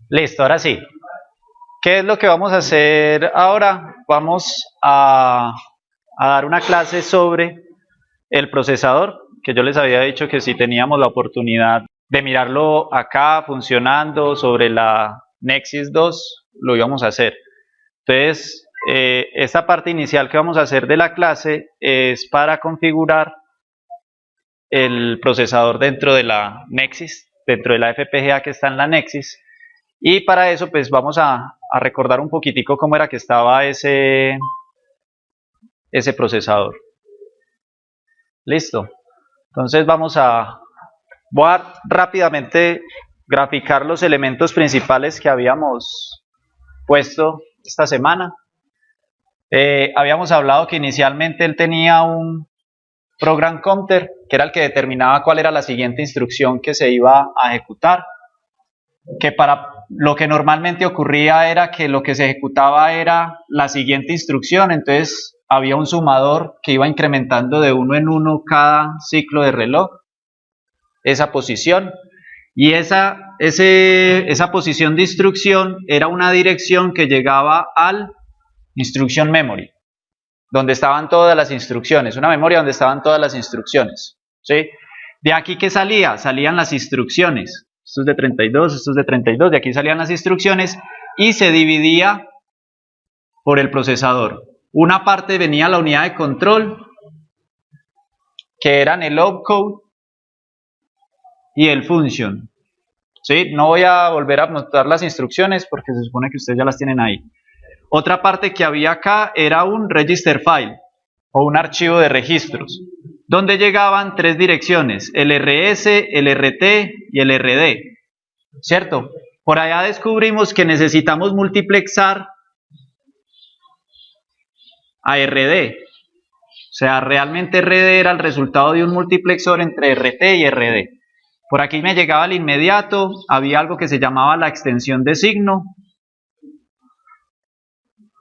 Listo, ahora sí. ¿Qué es lo que vamos a hacer ahora? Vamos a dar una clase sobre el procesador, que yo les había dicho que si teníamos la oportunidad de mirarlo acá funcionando sobre la Nexus 2, lo íbamos a hacer. Entonces, esta parte inicial que vamos a hacer de la clase es para configurar el procesador dentro de la Nexus, dentro de la FPGA que está en la Nexus. Y para eso pues vamos a recordar un poquitico cómo era que estaba ese procesador. Listo. Entonces voy a rápidamente graficar los elementos principales que habíamos puesto esta semana. Habíamos hablado que inicialmente él tenía un program counter, que era el que determinaba cuál era la siguiente instrucción que se iba a ejecutar, que para lo que normalmente ocurría era que lo que se ejecutaba era la siguiente instrucción, entonces había un sumador que iba incrementando de uno en uno cada ciclo de reloj, esa posición, y esa posición de instrucción era una dirección que llegaba al instruction memory, donde estaban todas las instrucciones, una memoria donde estaban todas las instrucciones, ¿sí? De aquí que salían las instrucciones, esto es de 32, esto es de 32, de aquí salían las instrucciones y se dividía por el procesador. Una parte venía a la unidad de control, que eran el opcode y el function, ¿sí? No voy a volver a mostrar las instrucciones porque se supone que ustedes ya las tienen ahí. Otra parte que había acá era un register file o un archivo de registros, donde llegaban tres direcciones, el RS, el RT y el RD, ¿cierto? Por allá descubrimos que necesitamos multiplexar a RD, o sea, realmente RD era el resultado de un multiplexor entre RT y RD. Por aquí me llegaba al inmediato, había algo que se llamaba la extensión de signo,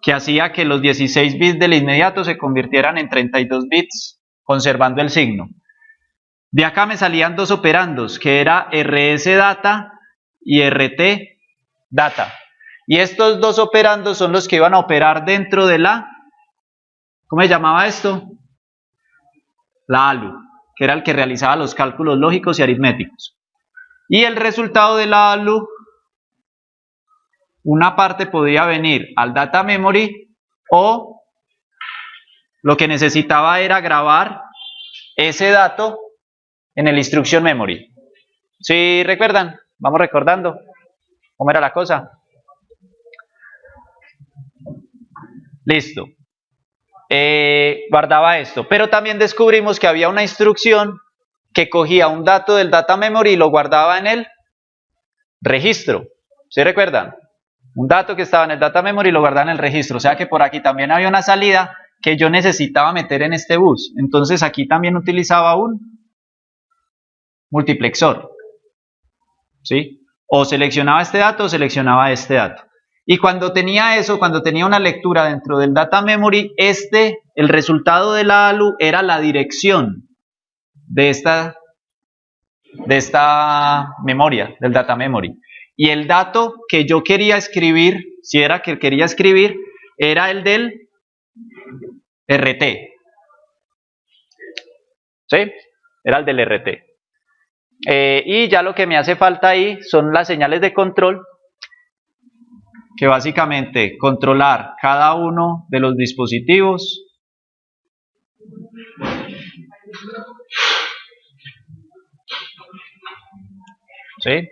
que hacía que los 16 bits del inmediato se convirtieran en 32 bits, conservando el signo. De acá me salían dos operandos, que era RS data y RT data. Y estos dos operandos son los que iban a operar dentro de la, ¿cómo se llamaba esto? La ALU, que era el que realizaba los cálculos lógicos y aritméticos. Y el resultado de la ALU, una parte podía venir al data memory o lo que necesitaba era grabar ese dato en el instruction memory. ¿Sí recuerdan? Vamos recordando cómo era la cosa. Listo. Guardaba esto, pero también descubrimos que había una instrucción que cogía un dato del data memory y lo guardaba en el registro. ¿Sí recuerdan? Un dato que estaba en el data memory lo guardaba en el registro, o sea que por aquí también había una salida que yo necesitaba meter en este bus, entonces aquí también utilizaba un multiplexor, ¿sí? O seleccionaba este dato o seleccionaba este dato. Y cuando tenía eso, cuando tenía una lectura dentro del data memory, el resultado de la ALU era la dirección de esta memoria, del data memory. Y el dato que yo quería escribir, si era que quería escribir, era el del RT. ¿Sí? Era el del RT. Y ya lo que me hace falta ahí son las señales de control, que básicamente controlar cada uno de los dispositivos, ¿sí?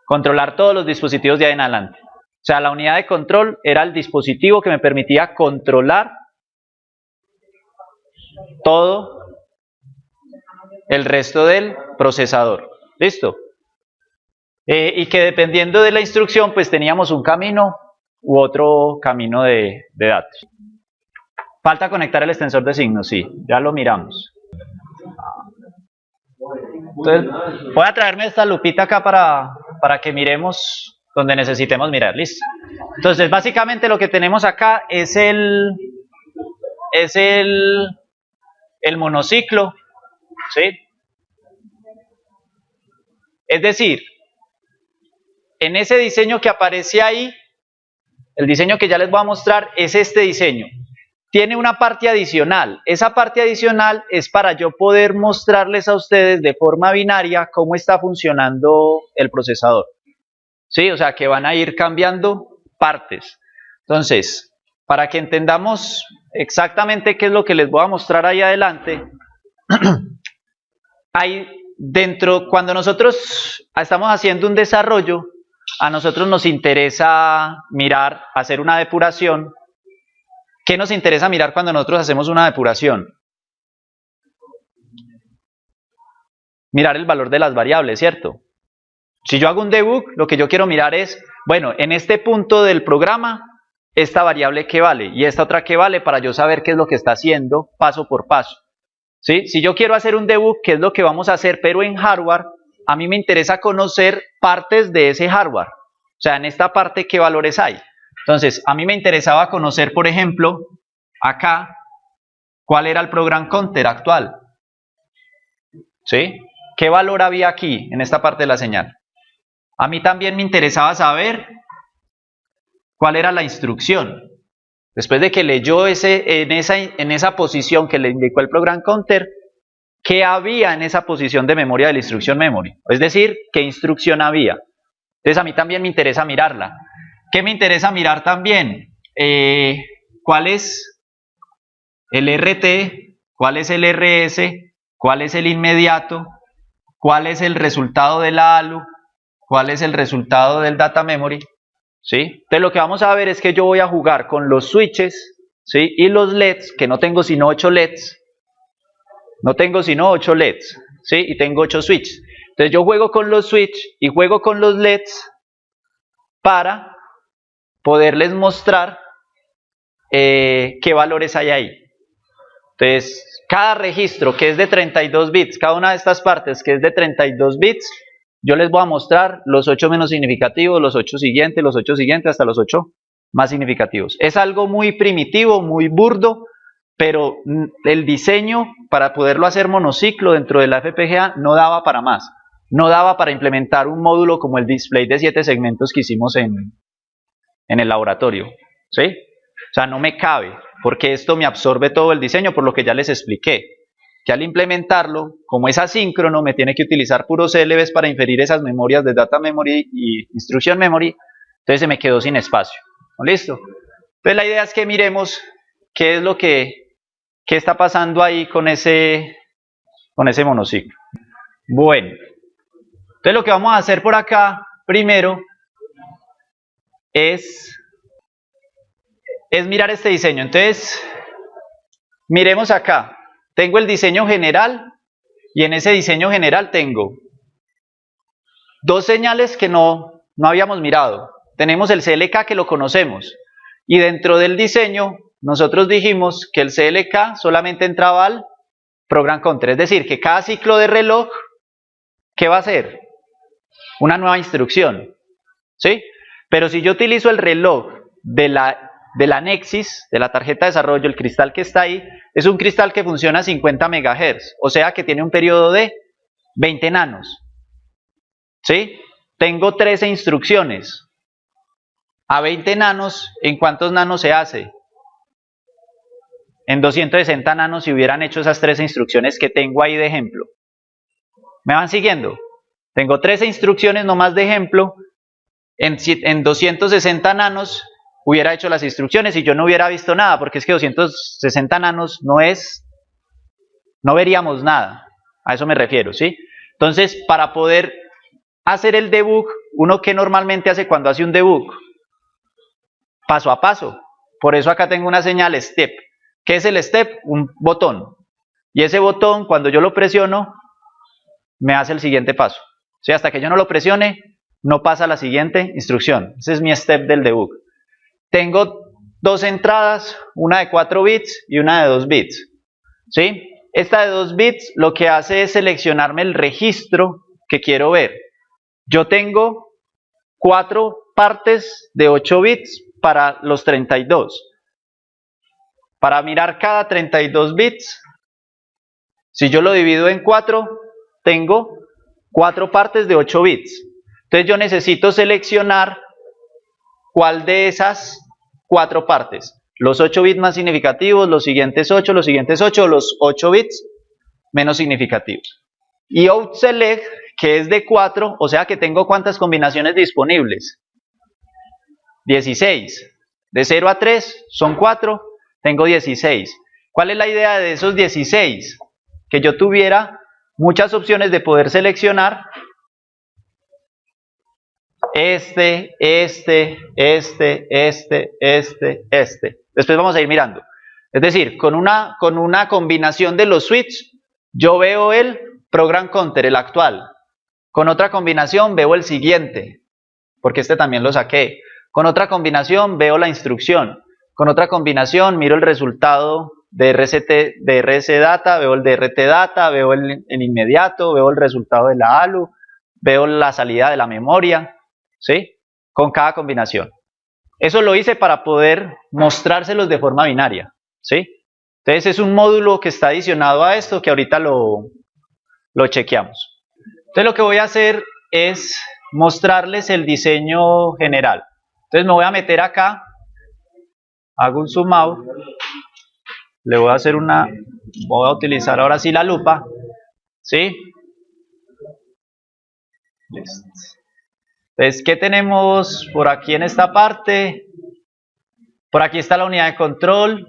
Controlar todos los dispositivos de ahí en adelante. O sea, la unidad de control era el dispositivo que me permitía controlar todo el resto del procesador. ¿Listo? Y que dependiendo de la instrucción, pues teníamos un camino u otro camino de datos. Falta conectar el extensor de signos, sí, ya lo miramos. Entonces, voy a traerme esta lupita acá para que miremos donde necesitemos mirar, listo. Entonces, básicamente lo que tenemos acá es el monociclo, ¿sí? Es decir, en ese diseño que aparece ahí, el diseño que ya les voy a mostrar es este diseño. Tiene una parte adicional. Esa parte adicional es para yo poder mostrarles a ustedes de forma binaria cómo está funcionando el procesador. ¿Sí? O sea, que van a ir cambiando partes. Entonces, para que entendamos exactamente qué es lo que les voy a mostrar ahí adelante, hay dentro, cuando nosotros estamos haciendo un desarrollo, a nosotros nos interesa mirar, hacer una depuración. ¿Qué nos interesa mirar cuando nosotros hacemos una depuración? Mirar el valor de las variables, ¿cierto? Si yo hago un debug, lo que yo quiero mirar es, bueno, en este punto del programa, esta variable qué vale y esta otra qué vale para yo saber qué es lo que está haciendo paso por paso. ¿Sí? Si yo quiero hacer un debug, ¿qué es lo que vamos a hacer? Pero en hardware, a mí me interesa conocer partes de ese hardware. O sea, en esta parte, ¿qué valores hay? Entonces, a mí me interesaba conocer, por ejemplo, acá, cuál era el program counter actual. ¿Sí? ¿Qué valor había aquí, en esta parte de la señal? A mí también me interesaba saber cuál era la instrucción. Después de que leyó en esa posición que le indicó el program counter, ¿qué había en esa posición de memoria de la instrucción memory? Es decir, ¿qué instrucción había? Entonces a mí también me interesa mirarla. ¿Qué me interesa mirar también? ¿Cuál es el RT? ¿Cuál es el RS? ¿Cuál es el inmediato? ¿Cuál es el resultado de la ALU? ¿Cuál es el resultado del data memory? ¿Sí? Entonces lo que vamos a ver es que yo voy a jugar con los switches, ¿sí? Y los LEDs, que no tengo sino 8 LEDs. No tengo sino 8 LEDs, ¿sí? Y tengo 8 switches. Entonces yo juego con los switches y juego con los LEDs para poderles mostrar qué valores hay ahí. Entonces, cada registro que es de 32 bits, cada una de estas partes que es de 32 bits, yo les voy a mostrar los 8 menos significativos, los 8 siguientes, los 8 siguientes, hasta los 8 más significativos. Es algo muy primitivo, muy burdo, pero el diseño para poderlo hacer monociclo dentro de la FPGA no daba para más. No daba para implementar un módulo como el display de 7 segmentos que hicimos en el laboratorio. ¿Sí? O sea, no me cabe, porque esto me absorbe todo el diseño, por lo que ya les expliqué. Que al implementarlo, como es asíncrono, me tiene que utilizar puros CLVs para inferir esas memorias de data memory y instruction memory, entonces se me quedó sin espacio. ¿Listo? Entonces la idea es que miremos qué es lo que está pasando ahí con ese monociclo. Bueno, entonces lo que vamos a hacer por acá primero es mirar este diseño. Entonces, miremos acá. Tengo el diseño general y en ese diseño general tengo dos señales que no habíamos mirado. Tenemos el CLK que lo conocemos y dentro del diseño nosotros dijimos que el CLK solamente entraba al program counter, es decir, que cada ciclo de reloj, ¿qué va a hacer? Una nueva instrucción, ¿sí? Pero si yo utilizo el reloj de la Nexus, de la tarjeta de desarrollo, el cristal que está ahí, es un cristal que funciona a 50 MHz, o sea que tiene un periodo de 20 nanos. ¿Sí? Tengo 13 instrucciones. A 20 nanos, ¿en cuántos nanos se hace? En 260 nanos si hubieran hecho esas 13 instrucciones que tengo ahí de ejemplo. ¿Me van siguiendo? Tengo 13 instrucciones nomás de ejemplo. En 260 nanos hubiera hecho las instrucciones y yo no hubiera visto nada, porque es que 260 nanos no veríamos nada. A eso me refiero, ¿sí? Entonces, para poder hacer el debug, uno que normalmente hace cuando hace un debug, paso a paso. Por eso acá tengo una señal step. ¿Qué es el step? Un botón. Y ese botón, cuando yo lo presiono, me hace el siguiente paso. ¿Sí? Hasta que yo no lo presione, no pasa la siguiente instrucción. Ese es mi step del debug. Tengo dos entradas, una de 4 bits y una de 2 bits. ¿Sí? Esta de 2 bits lo que hace es seleccionarme el registro que quiero ver. Yo tengo 4 partes de 8 bits para los 32. Para mirar cada 32 bits, si yo lo divido en 4, tengo 4 partes de 8 bits. Entonces yo necesito seleccionar cuál de esas 4 partes. Los 8 bits más significativos, los siguientes 8, los siguientes 8, los 8 bits menos significativos. Y OutSelect, que es de 4, o sea que tengo ¿cuántas combinaciones disponibles? 16. De 0 a 3 son 4, tengo 16. ¿Cuál es la idea de esos 16? Que yo tuviera muchas opciones de poder seleccionar este. Después vamos a ir mirando. Es decir, con una combinación de los switches, yo veo el program counter, el actual. Con otra combinación veo el siguiente, porque este también lo saqué. Con otra combinación veo la instrucción. Con otra combinación miro el resultado de RC Data, veo el de RT Data, veo el inmediato, veo el resultado de la ALU, veo la salida de la memoria, ¿sí? Con cada combinación. Eso lo hice para poder mostrárselos de forma binaria, ¿sí? Entonces es un módulo que está adicionado a esto que ahorita lo chequeamos. Entonces lo que voy a hacer es mostrarles el diseño general. Entonces me voy a meter acá, hago un zoom out, le voy a hacer voy a utilizar ahora sí la lupa, ¿sí? Listo. Entonces, ¿qué tenemos por aquí en esta parte? Por aquí está la unidad de control,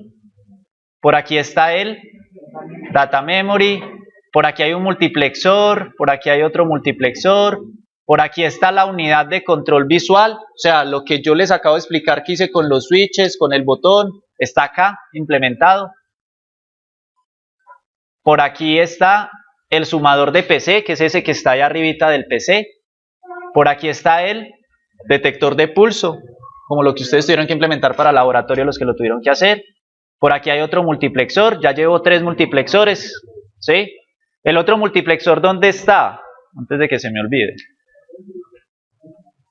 por aquí está el data memory, por aquí hay un multiplexor, por aquí hay otro multiplexor, por aquí está la unidad de control visual, o sea, lo que yo les acabo de explicar que hice con los switches, con el botón, está acá implementado. Por aquí está el sumador de PC, que es ese que está ahí arribita del PC. Por aquí está el detector de pulso, como lo que ustedes tuvieron que implementar para el laboratorio, los que lo tuvieron que hacer. Por aquí hay otro multiplexor, ya llevo 3 multiplexores, ¿sí? El otro multiplexor, ¿dónde está? Antes de que se me olvide.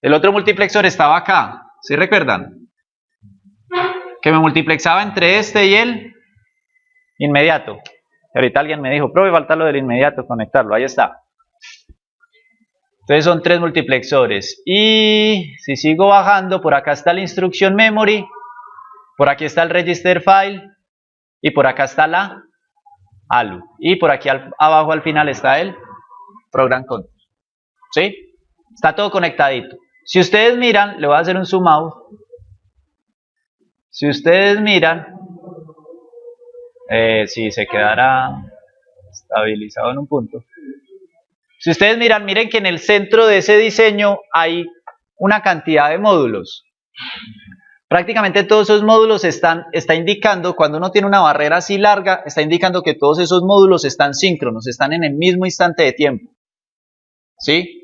El otro multiplexor estaba acá, ¿sí recuerdan? Que me multiplexaba entre este y el inmediato. Y ahorita alguien me dijo, profe, falta lo del inmediato, conectarlo, ahí está. Entonces son 3 multiplexores. Y si sigo bajando, por acá está la instruction memory, por aquí está el register file, y por acá está la ALU. Y por aquí abajo al final está el program counter. ¿Sí? Está todo conectadito. Si ustedes miran, le voy a hacer un zoom out. Si ustedes miran, si se quedará estabilizado en un punto. Si ustedes miran, miren que en el centro de ese diseño hay una cantidad de módulos. Prácticamente todos esos módulos está indicando, cuando uno tiene una barrera así larga, está indicando que todos esos módulos están síncronos, están en el mismo instante de tiempo. ¿Sí?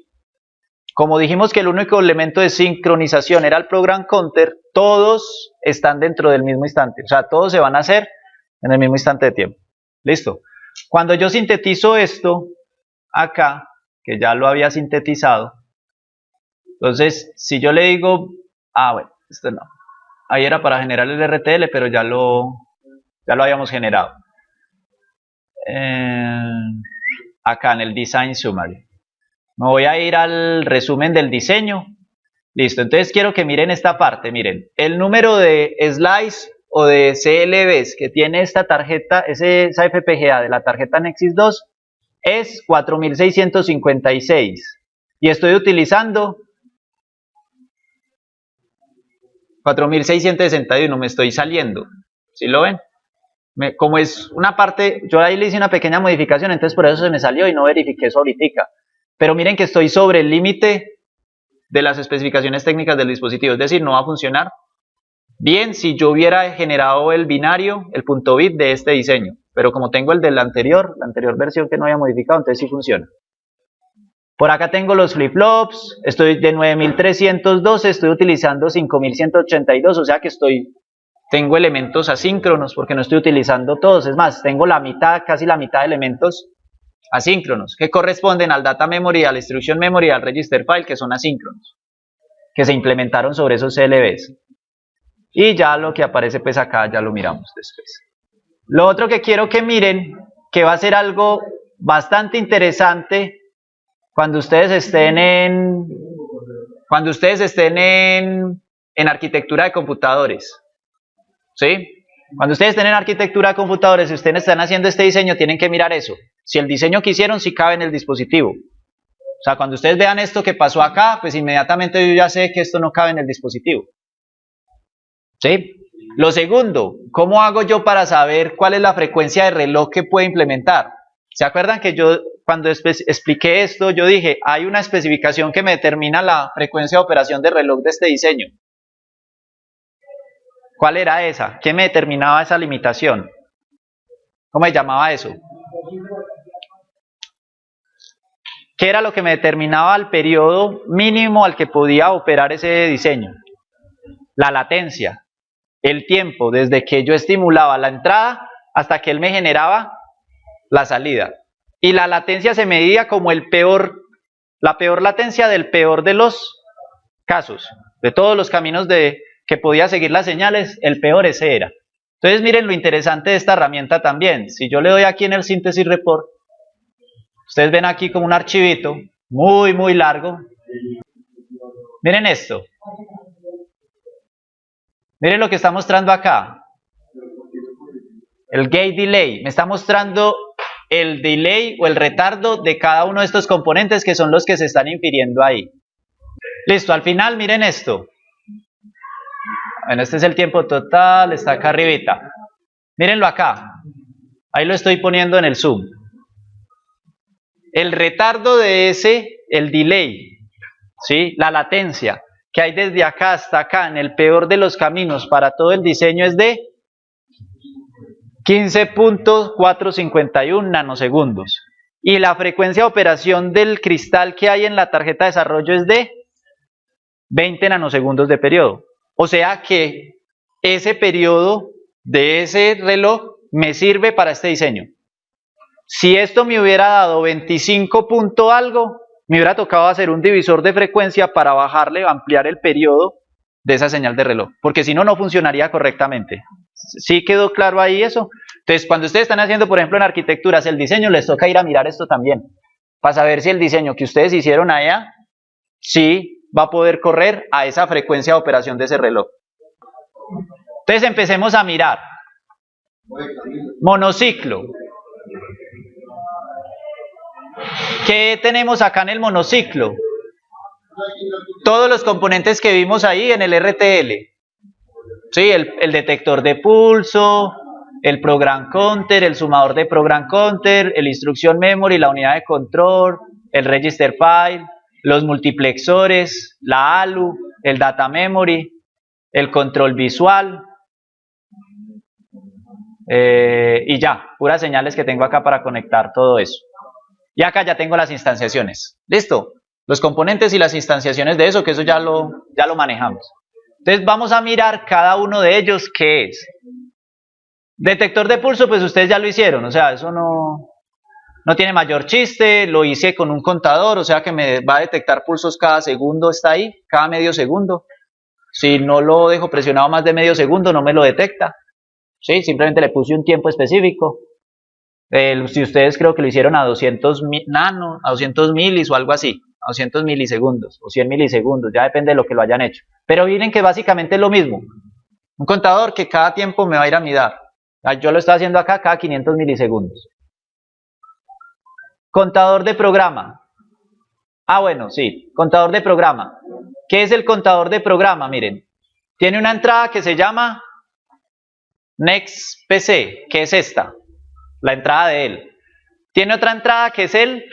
Como dijimos que el único elemento de sincronización era el program counter, todos están dentro del mismo instante. O sea, todos se van a hacer en el mismo instante de tiempo. ¿Listo? Cuando yo sintetizo esto acá, que ya lo había sintetizado, entonces si yo le digo, bueno, esto no, ahí era para generar el RTL, pero ya lo habíamos generado. Acá en el Design Summary. Me voy a ir al resumen del diseño. Listo, entonces quiero que miren esta parte, miren, el número de slides o de CLBs que tiene esta tarjeta, esa FPGA de la tarjeta Nexus 2 es 4656 y estoy utilizando 4661, me estoy saliendo, ¿sí lo ven? Como es una parte, yo ahí le hice una pequeña modificación, entonces por eso se me salió y no verifiqué eso ahorita. Pero miren que estoy sobre el límite de las especificaciones técnicas del dispositivo, es decir, no va a funcionar bien si yo hubiera generado el binario, el punto bit de este diseño. Pero como tengo el de la anterior versión que no había modificado, entonces sí funciona. Por acá tengo los flip-flops, estoy de 9312, estoy utilizando 5182, o sea que tengo elementos asíncronos porque no estoy utilizando todos. Es más, tengo la mitad, casi la mitad de elementos asíncronos, que corresponden al data memory, a la instruction memory, al register file, que son asíncronos, que se implementaron sobre esos CLBs. Y ya lo que aparece pues acá ya lo miramos después. Lo otro que quiero que miren, que va a ser algo bastante interesante cuando ustedes estén Cuando ustedes estén en arquitectura de computadores, ¿sí? Cuando ustedes estén en arquitectura de computadores y ustedes están haciendo este diseño, tienen que mirar eso. Si el diseño que hicieron sí cabe en el dispositivo. O sea, cuando ustedes vean esto que pasó acá, pues inmediatamente yo ya sé que esto no cabe en el dispositivo. ¿Sí? Lo segundo, ¿cómo hago yo para saber cuál es la frecuencia de reloj que puedo implementar? ¿Se acuerdan que yo cuando expliqué esto, yo dije, hay una especificación que me determina la frecuencia de operación de reloj de este diseño? ¿Cuál era esa? ¿Qué me determinaba esa limitación? ¿Cómo se llamaba eso? ¿Qué era lo que me determinaba el periodo mínimo al que podía operar ese diseño? La latencia, el tiempo desde que yo estimulaba la entrada hasta que él me generaba la salida. Y la latencia se medía como la peor latencia del peor de los casos. De todos los caminos que podía seguir las señales, el peor ese era. Entonces miren lo interesante de esta herramienta también. Si yo le doy aquí en el Synthesis Report, ustedes ven aquí como un archivito muy largo. Miren esto. Miren lo que está mostrando acá. El gate delay. Me está mostrando el delay o el retardo de cada uno de estos componentes que son los que se están infiriendo ahí. Listo, al final miren esto. Bueno, este es el tiempo total, está acá arribita. Mírenlo acá. Ahí lo estoy poniendo en el zoom. El retardo de el delay, ¿sí? La latencia que hay desde acá hasta acá, en el peor de los caminos para todo el diseño es de 15.451 nanosegundos. Y la frecuencia de operación del cristal que hay en la tarjeta de desarrollo es de 20 nanosegundos de periodo. O sea que ese periodo de ese reloj me sirve para este diseño. Si esto me hubiera dado 25 punto algo, me hubiera tocado hacer un divisor de frecuencia para bajarle o ampliar el periodo de esa señal de reloj, porque si no, no funcionaría correctamente. ¿Sí quedó claro ahí eso? Entonces, cuando ustedes están haciendo, por ejemplo, en arquitecturas el diseño, les toca ir a mirar esto también, para saber si el diseño que ustedes hicieron allá, sí va a poder correr a esa frecuencia de operación de ese reloj. Entonces, empecemos a mirar. Monociclo. ¿Qué tenemos acá en el monociclo? Todos los componentes que vimos ahí en el RTL. Sí, el detector de pulso, el program counter, el sumador de program counter, el instruction memory, la unidad de control, el register file, los multiplexores, la ALU, el data memory, el control visual, y ya, puras señales que tengo acá para conectar todo eso. Y acá ya tengo las instanciaciones. ¿Listo? Los componentes y las instanciaciones de eso, que eso ya lo manejamos. Entonces vamos a mirar cada uno de ellos qué es. Detector de pulso, pues ustedes ya lo hicieron, o sea, eso no tiene mayor chiste, lo hice con un contador, o sea que me va a detectar pulsos cada segundo, está ahí, cada medio segundo. Si no lo dejo presionado más de medio segundo, no me lo detecta. ¿Sí? Simplemente le puse un tiempo específico. Si ustedes creo que lo hicieron a 200 nano, a 200 milis o algo así, a 200 milisegundos o 100 milisegundos, ya depende de lo que lo hayan hecho. Pero miren que básicamente es lo mismo. Un contador que cada tiempo me va a ir a mirar. Yo lo estoy haciendo acá cada 500 milisegundos. Contador de programa. Ah, bueno, sí, contador de programa. ¿Qué es el contador de programa? Miren, tiene una entrada que se llama Next PC, que es esta, la entrada de él. Tiene otra entrada que es el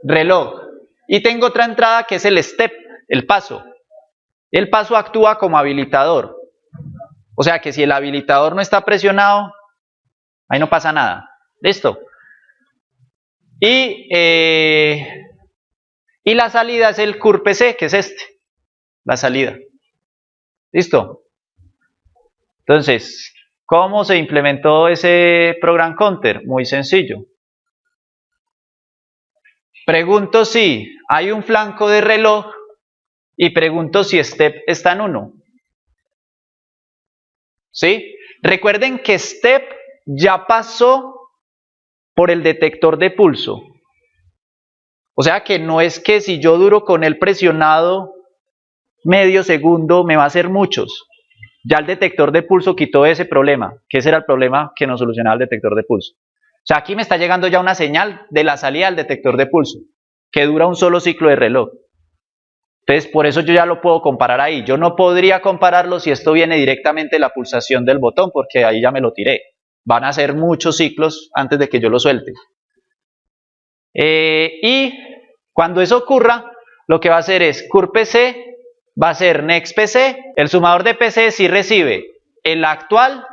reloj. Y tengo otra entrada que es el step, el paso. El paso actúa como habilitador. O sea que si el habilitador no está presionado, ahí no pasa nada. ¿Listo? Y la salida es el CURPC, que es este, la salida. ¿Listo? Entonces, ¿cómo se implementó ese program counter? Muy sencillo. Pregunto si hay un flanco de reloj y pregunto si step está en 1. ¿Sí? Recuerden que step ya pasó por el detector de pulso. O sea que no es que si yo duro con él presionado medio segundo me va a hacer muchos. Ya el detector de pulso quitó ese problema, que ese era el problema que nos solucionaba el detector de pulso. O sea, aquí me está llegando ya una señal de la salida del detector de pulso, que dura un solo ciclo de reloj. Entonces, por eso yo ya lo puedo comparar ahí. Yo no podría compararlo si esto viene directamente de la pulsación del botón, porque ahí ya me lo tiré. Van a ser muchos ciclos antes de que yo lo suelte. Y cuando eso ocurra, lo que va a hacer es curpc va a ser nextpc. El sumador de PC sí recibe el actual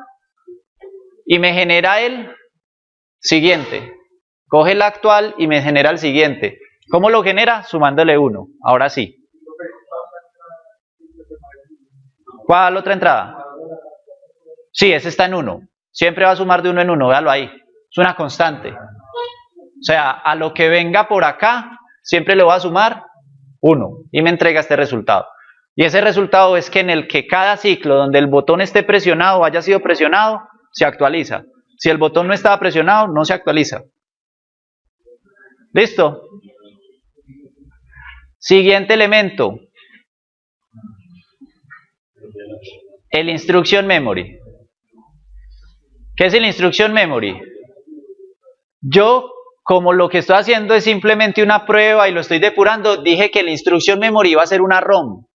y me genera el siguiente. Coge el actual y me genera el siguiente. ¿Cómo lo genera? Sumándole 1. Ahora sí. ¿Cuál otra entrada? Sí, ese está en 1. Siempre va a sumar de 1 en 1, véalo ahí. Es una constante. O sea, a lo que venga por acá, siempre le voy a sumar 1 y me entrega este resultado. Y ese resultado es que en el que cada ciclo donde el botón esté presionado o haya sido presionado, se actualiza. Si el botón no estaba presionado, no se actualiza. ¿Listo? Siguiente elemento. El instruction memory. ¿Qué es el instruction memory? Yo, como lo que estoy haciendo es simplemente una prueba y lo estoy depurando, dije que el instruction memory iba a ser una ROM.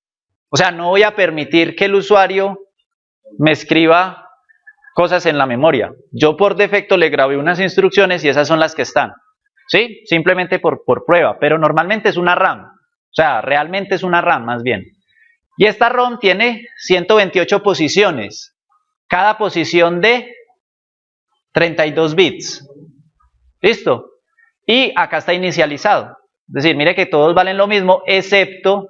O sea, no voy a permitir que el usuario me escriba cosas en la memoria. Yo por defecto le grabé unas instrucciones y esas son las que están. ¿Sí? Simplemente por prueba, pero normalmente es una RAM. O sea, realmente es una RAM más bien. Y esta ROM tiene 128 posiciones. Cada posición de 32 bits. ¿Listo? Y acá está inicializado. Es decir, mire que todos valen lo mismo, excepto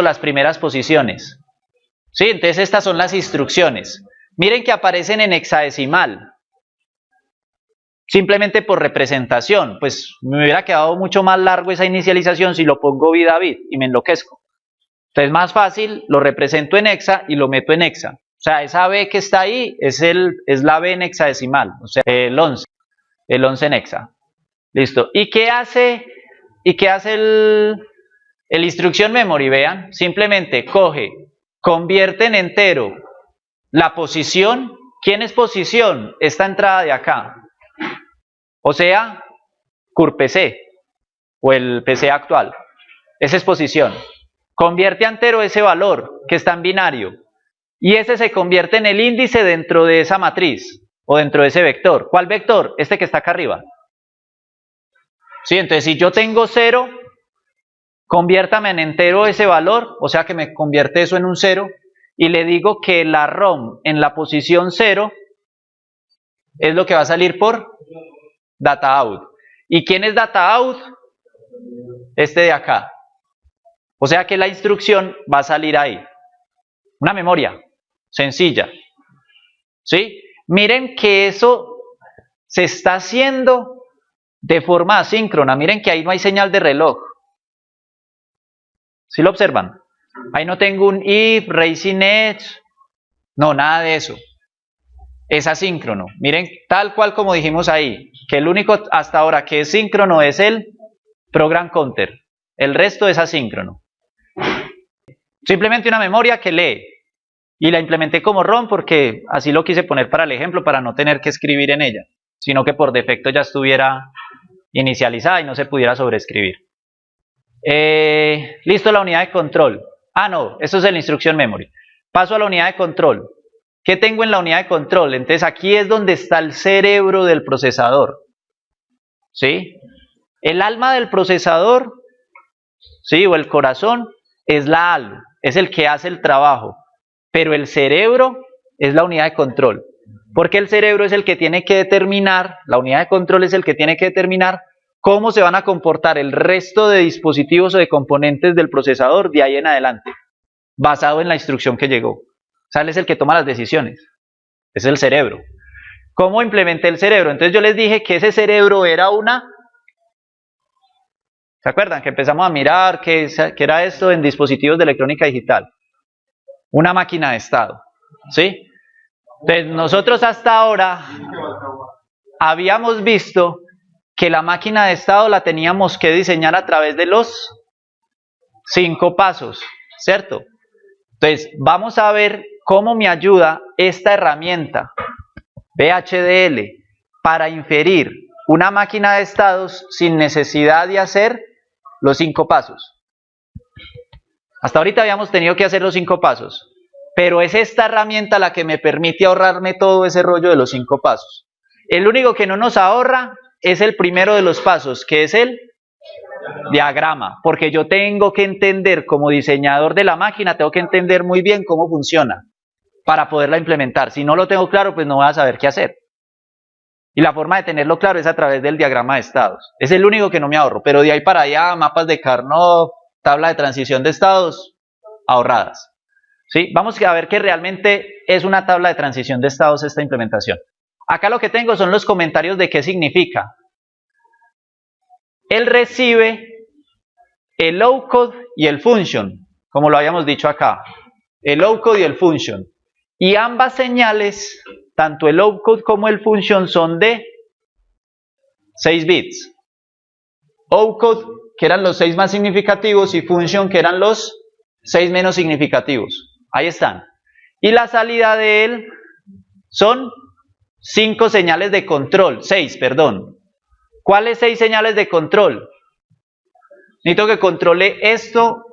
las primeras posiciones. ¿Sí? Entonces estas son las instrucciones. Miren que aparecen en hexadecimal. Simplemente por representación. Pues me hubiera quedado mucho más largo esa inicialización si lo pongo bit a bit y me enloquezco. Entonces más fácil, lo represento en hexa y lo meto en hexa. O sea, esa B que está ahí es la B en hexadecimal. O sea, el 11 en hexa. Listo. ¿Y qué hace el instruction memory? Vean, simplemente coge, convierte en entero la posición. ¿Quién es posición? Esta entrada de acá. O sea, curpc o el PC actual. Esa es posición. Convierte a entero ese valor que está en binario. Y ese se convierte en el índice dentro de esa matriz o dentro de ese vector. ¿Cuál vector? Este que está acá arriba. Sí, entonces si yo tengo 0, conviértame en entero ese valor, o sea que me convierte eso en un 0, y le digo que la ROM en la posición 0 es lo que va a salir por data out. ¿Y quién es data out? Este de acá. O sea que la instrucción va a salir ahí. Una memoria sencilla. ¿Sí? Miren que eso se está haciendo de forma asíncrona. Miren que ahí no hay señal de reloj. ¿Sí lo observan? Ahí no tengo un if, raising edge. No, nada de eso. Es asíncrono. Miren, tal cual como dijimos ahí, que el único hasta ahora que es síncrono es el program counter. El resto es asíncrono. Simplemente una memoria que lee. Y la implementé como ROM porque así lo quise poner para el ejemplo, para no tener que escribir en ella, sino que por defecto ya estuviera inicializada y no se pudiera sobreescribir. Listo la unidad de control. Ah, no, esto es el instruction memory. Paso a la unidad de control. ¿Qué tengo en la unidad de control? Entonces aquí es donde está el cerebro del procesador. ¿Sí? El alma del procesador, ¿sí? O el corazón, es la ALU, es el que hace el trabajo. Pero el cerebro es la unidad de control. Porque el cerebro es el que tiene que determinar, la unidad de control es el que tiene que determinar cómo se van a comportar el resto de dispositivos o de componentes del procesador de ahí en adelante, basado en la instrucción que llegó. O sea, él es el que toma las decisiones. Es el cerebro. ¿Cómo implementé el cerebro? Entonces yo les dije que ese cerebro era una... ¿Se acuerdan? Que empezamos a mirar que era esto en dispositivos de electrónica digital. Una máquina de estado. ¿Sí? Entonces nosotros hasta ahora habíamos visto que la máquina de estado la teníamos que diseñar a través de los 5 pasos, ¿cierto? Entonces, vamos a ver cómo me ayuda esta herramienta VHDL para inferir una máquina de estados sin necesidad de hacer los 5 pasos. Hasta ahorita habíamos tenido que hacer los 5 pasos, pero es esta herramienta la que me permite ahorrarme todo ese rollo de los 5 pasos. El único que no nos ahorra es el primero de los pasos, que es el diagrama, porque yo tengo que entender, como diseñador de la máquina, tengo que entender muy bien cómo funciona para poderla implementar. Si no lo tengo claro, pues no voy a saber qué hacer. Y la forma de tenerlo claro es a través del diagrama de estados. Es el único que no me ahorro, pero de ahí para allá, mapas de Carnot, tabla de transición de estados, ahorradas. ¿Sí? Vamos a ver que realmente es una tabla de transición de estados esta implementación. Acá lo que tengo son los comentarios de qué significa. Él recibe el low code y el function, como lo habíamos dicho acá. El low code y el function. Y ambas señales, tanto el low code como el function, son de 6 bits. Outcode, que eran los 6 más significativos, y function, que eran los 6 menos significativos. Ahí están. Y la salida de él son 5 señales de control, 6, perdón. ¿Cuáles 6 señales de control? Necesito que controle esto,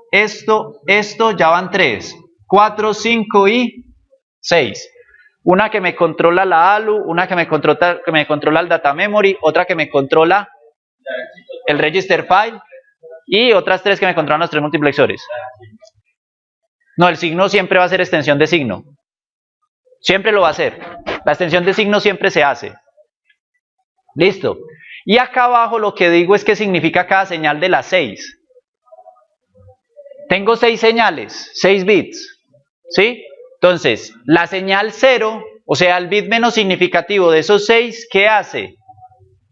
ya van 3, 4, 5 y 6. Una que me controla la ALU, una que me controla el data memory, otra que me controla el register file y otras 3 que me controlan los 3 multiplexores. No, el signo siempre va a ser extensión de signo. Siempre lo va a hacer. La extensión de signo siempre se hace. Listo. Y acá abajo lo que digo es qué significa cada señal de las 6. Tengo 6 señales, 6 bits. ¿Sí? Entonces, la señal 0, o sea, el bit menos significativo de esos 6, ¿qué hace?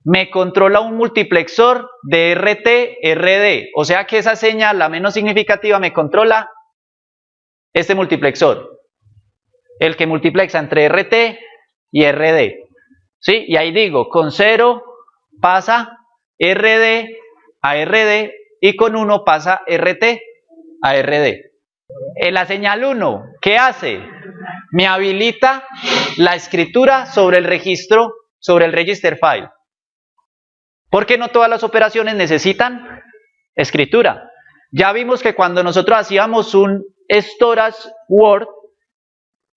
Me controla un multiplexor de RT-RD. O sea que esa señal, la menos significativa, me controla este multiplexor. El que multiplexa entre RT y RD. ¿Sí? Y ahí digo, con 0 pasa RD a RD y con 1 pasa RT a RD. En la señal 1, ¿qué hace? Me habilita la escritura sobre el registro, sobre el register file. Porque no todas las operaciones necesitan escritura. Ya vimos que cuando nosotros hacíamos un storage word,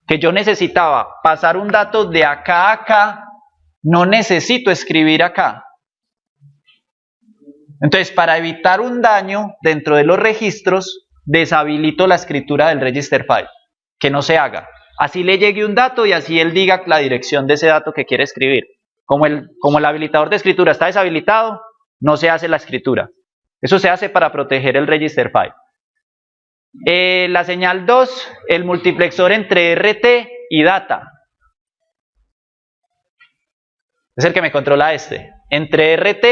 que yo necesitaba pasar un dato de acá a acá, no necesito escribir acá. Entonces, para evitar un daño dentro de los registros, deshabilito la escritura del register file, que no se haga. Así le llegue un dato y así él diga la dirección de ese dato que quiere escribir. Como el habilitador de escritura está deshabilitado, no se hace la escritura. Eso se hace para proteger el register file. La señal 2, el multiplexor entre RT y data. Es el que me controla este. Entre RT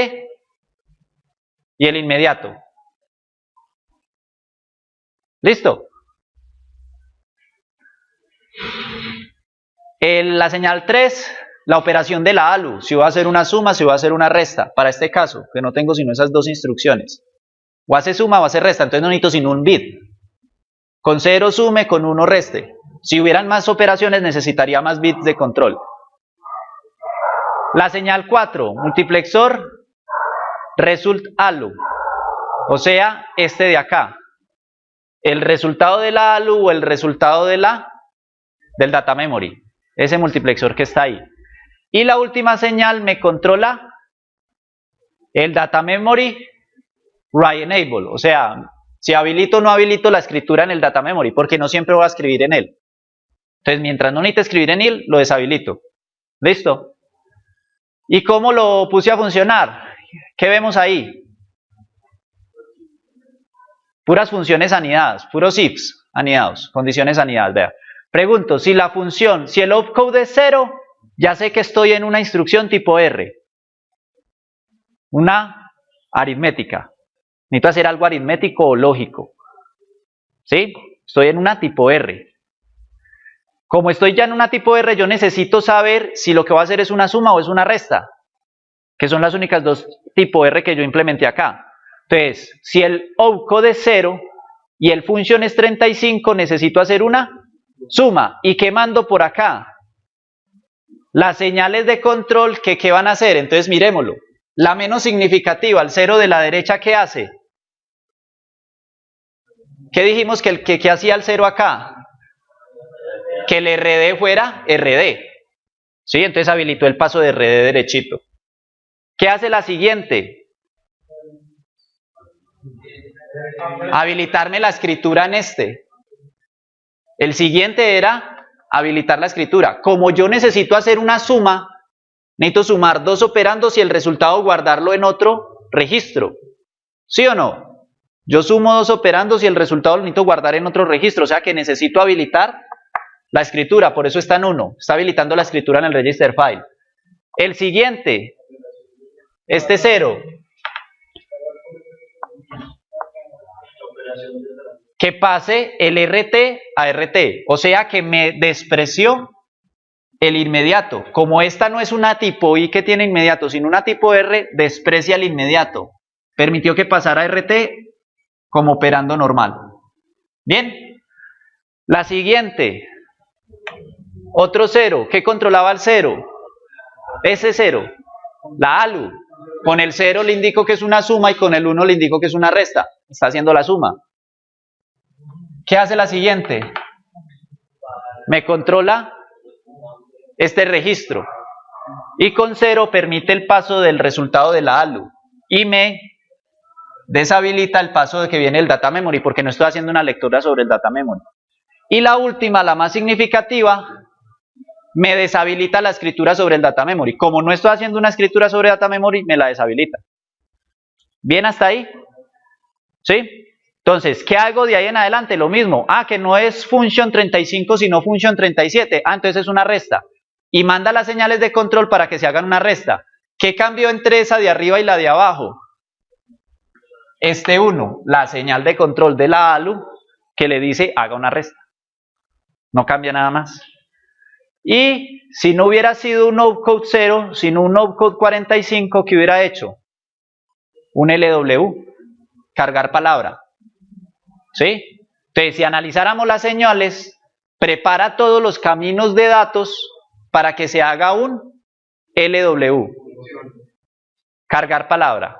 y el inmediato. ¿Listo? La señal 3, la operación de la ALU. Si voy a hacer una suma, si voy a hacer una resta. Para este caso, que no tengo sino esas 2 instrucciones. O hace suma o hace resta, entonces no necesito sino un bit. Con 0 sume, con 1 reste. Si hubieran más operaciones, necesitaría más bits de control. La señal 4, multiplexor result ALU. O sea, este de acá. El resultado de la ALU o el resultado de del data memory. Ese multiplexor que está ahí. Y la última señal me controla el data memory write enable. O sea, si habilito o no habilito la escritura en el data memory, porque no siempre voy a escribir en él. Entonces, mientras no necesite escribir en él, lo deshabilito. ¿Listo? ¿Y cómo lo puse a funcionar? ¿Qué vemos ahí? Puras funciones anidadas, puros ifs anidados, condiciones anidadas, vea. Pregunto, si la función, si el opcode es 0, ya sé que estoy en una instrucción tipo R. Una aritmética. Necesito hacer algo aritmético o lógico. ¿Sí? Estoy en una tipo R. Como estoy ya en una tipo R, yo necesito saber si lo que voy a hacer es una suma o es una resta. Que son las únicas 2 tipo R que yo implementé acá. Entonces, si el opcode es 0, y el function es 35, necesito hacer una suma. ¿Y qué mando por acá? Las señales de control, que ¿qué van a hacer? Entonces miremoslo. La menos significativa, el 0 de la derecha, ¿qué hace? ¿Qué dijimos que hacía el 0 acá? Que el RD fuera RD. ¿Sí? Entonces habilitó el paso de RD derechito. ¿Qué hace la siguiente? Habilitarme la escritura en este. El siguiente era habilitar la escritura. Como yo necesito hacer una suma, necesito sumar dos operandos y el resultado guardarlo en otro registro. ¿Sí o no? Yo sumo dos operandos y el resultado lo necesito guardar en otro registro. O sea que necesito habilitar la escritura. Por eso está en 1. Está habilitando la escritura en el register file. El siguiente, este 0. Que pase el RT a RT. O sea que me despreció el inmediato. Como esta no es una tipo I que tiene inmediato, sino una tipo R, desprecia el inmediato. Permitió que pasara RT como operando normal. Bien. La siguiente. Otro 0. ¿Qué controlaba el 0? Ese 0. La ALU. Con el 0 le indico que es una suma y con el 1 le indico que es una resta. Está haciendo la suma. ¿Qué hace la siguiente? Me controla este registro. Y con 0 permite el paso del resultado de la ALU. Y me deshabilita el paso de que viene el data memory, porque no estoy haciendo una lectura sobre el data memory. Y la última, la más significativa, me deshabilita la escritura sobre el data memory. Como no estoy haciendo una escritura sobre data memory, me la deshabilita. ¿Bien hasta ahí? ¿Sí? Entonces, ¿qué hago de ahí en adelante? Lo mismo. Ah, que no es function 35, sino function 37. Ah, entonces es una resta. Y manda las señales de control para que se hagan una resta. ¿Qué cambió entre esa de arriba y la de abajo? Este 1, la señal de control de la ALU, que le dice haga una resta. No cambia nada más. Y si no hubiera sido un opcode 0, sino un opcode 45, ¿qué hubiera hecho? Un LW, cargar palabra. ¿Sí? Entonces, si analizáramos las señales, prepara todos los caminos de datos para que se haga un LW, cargar palabra.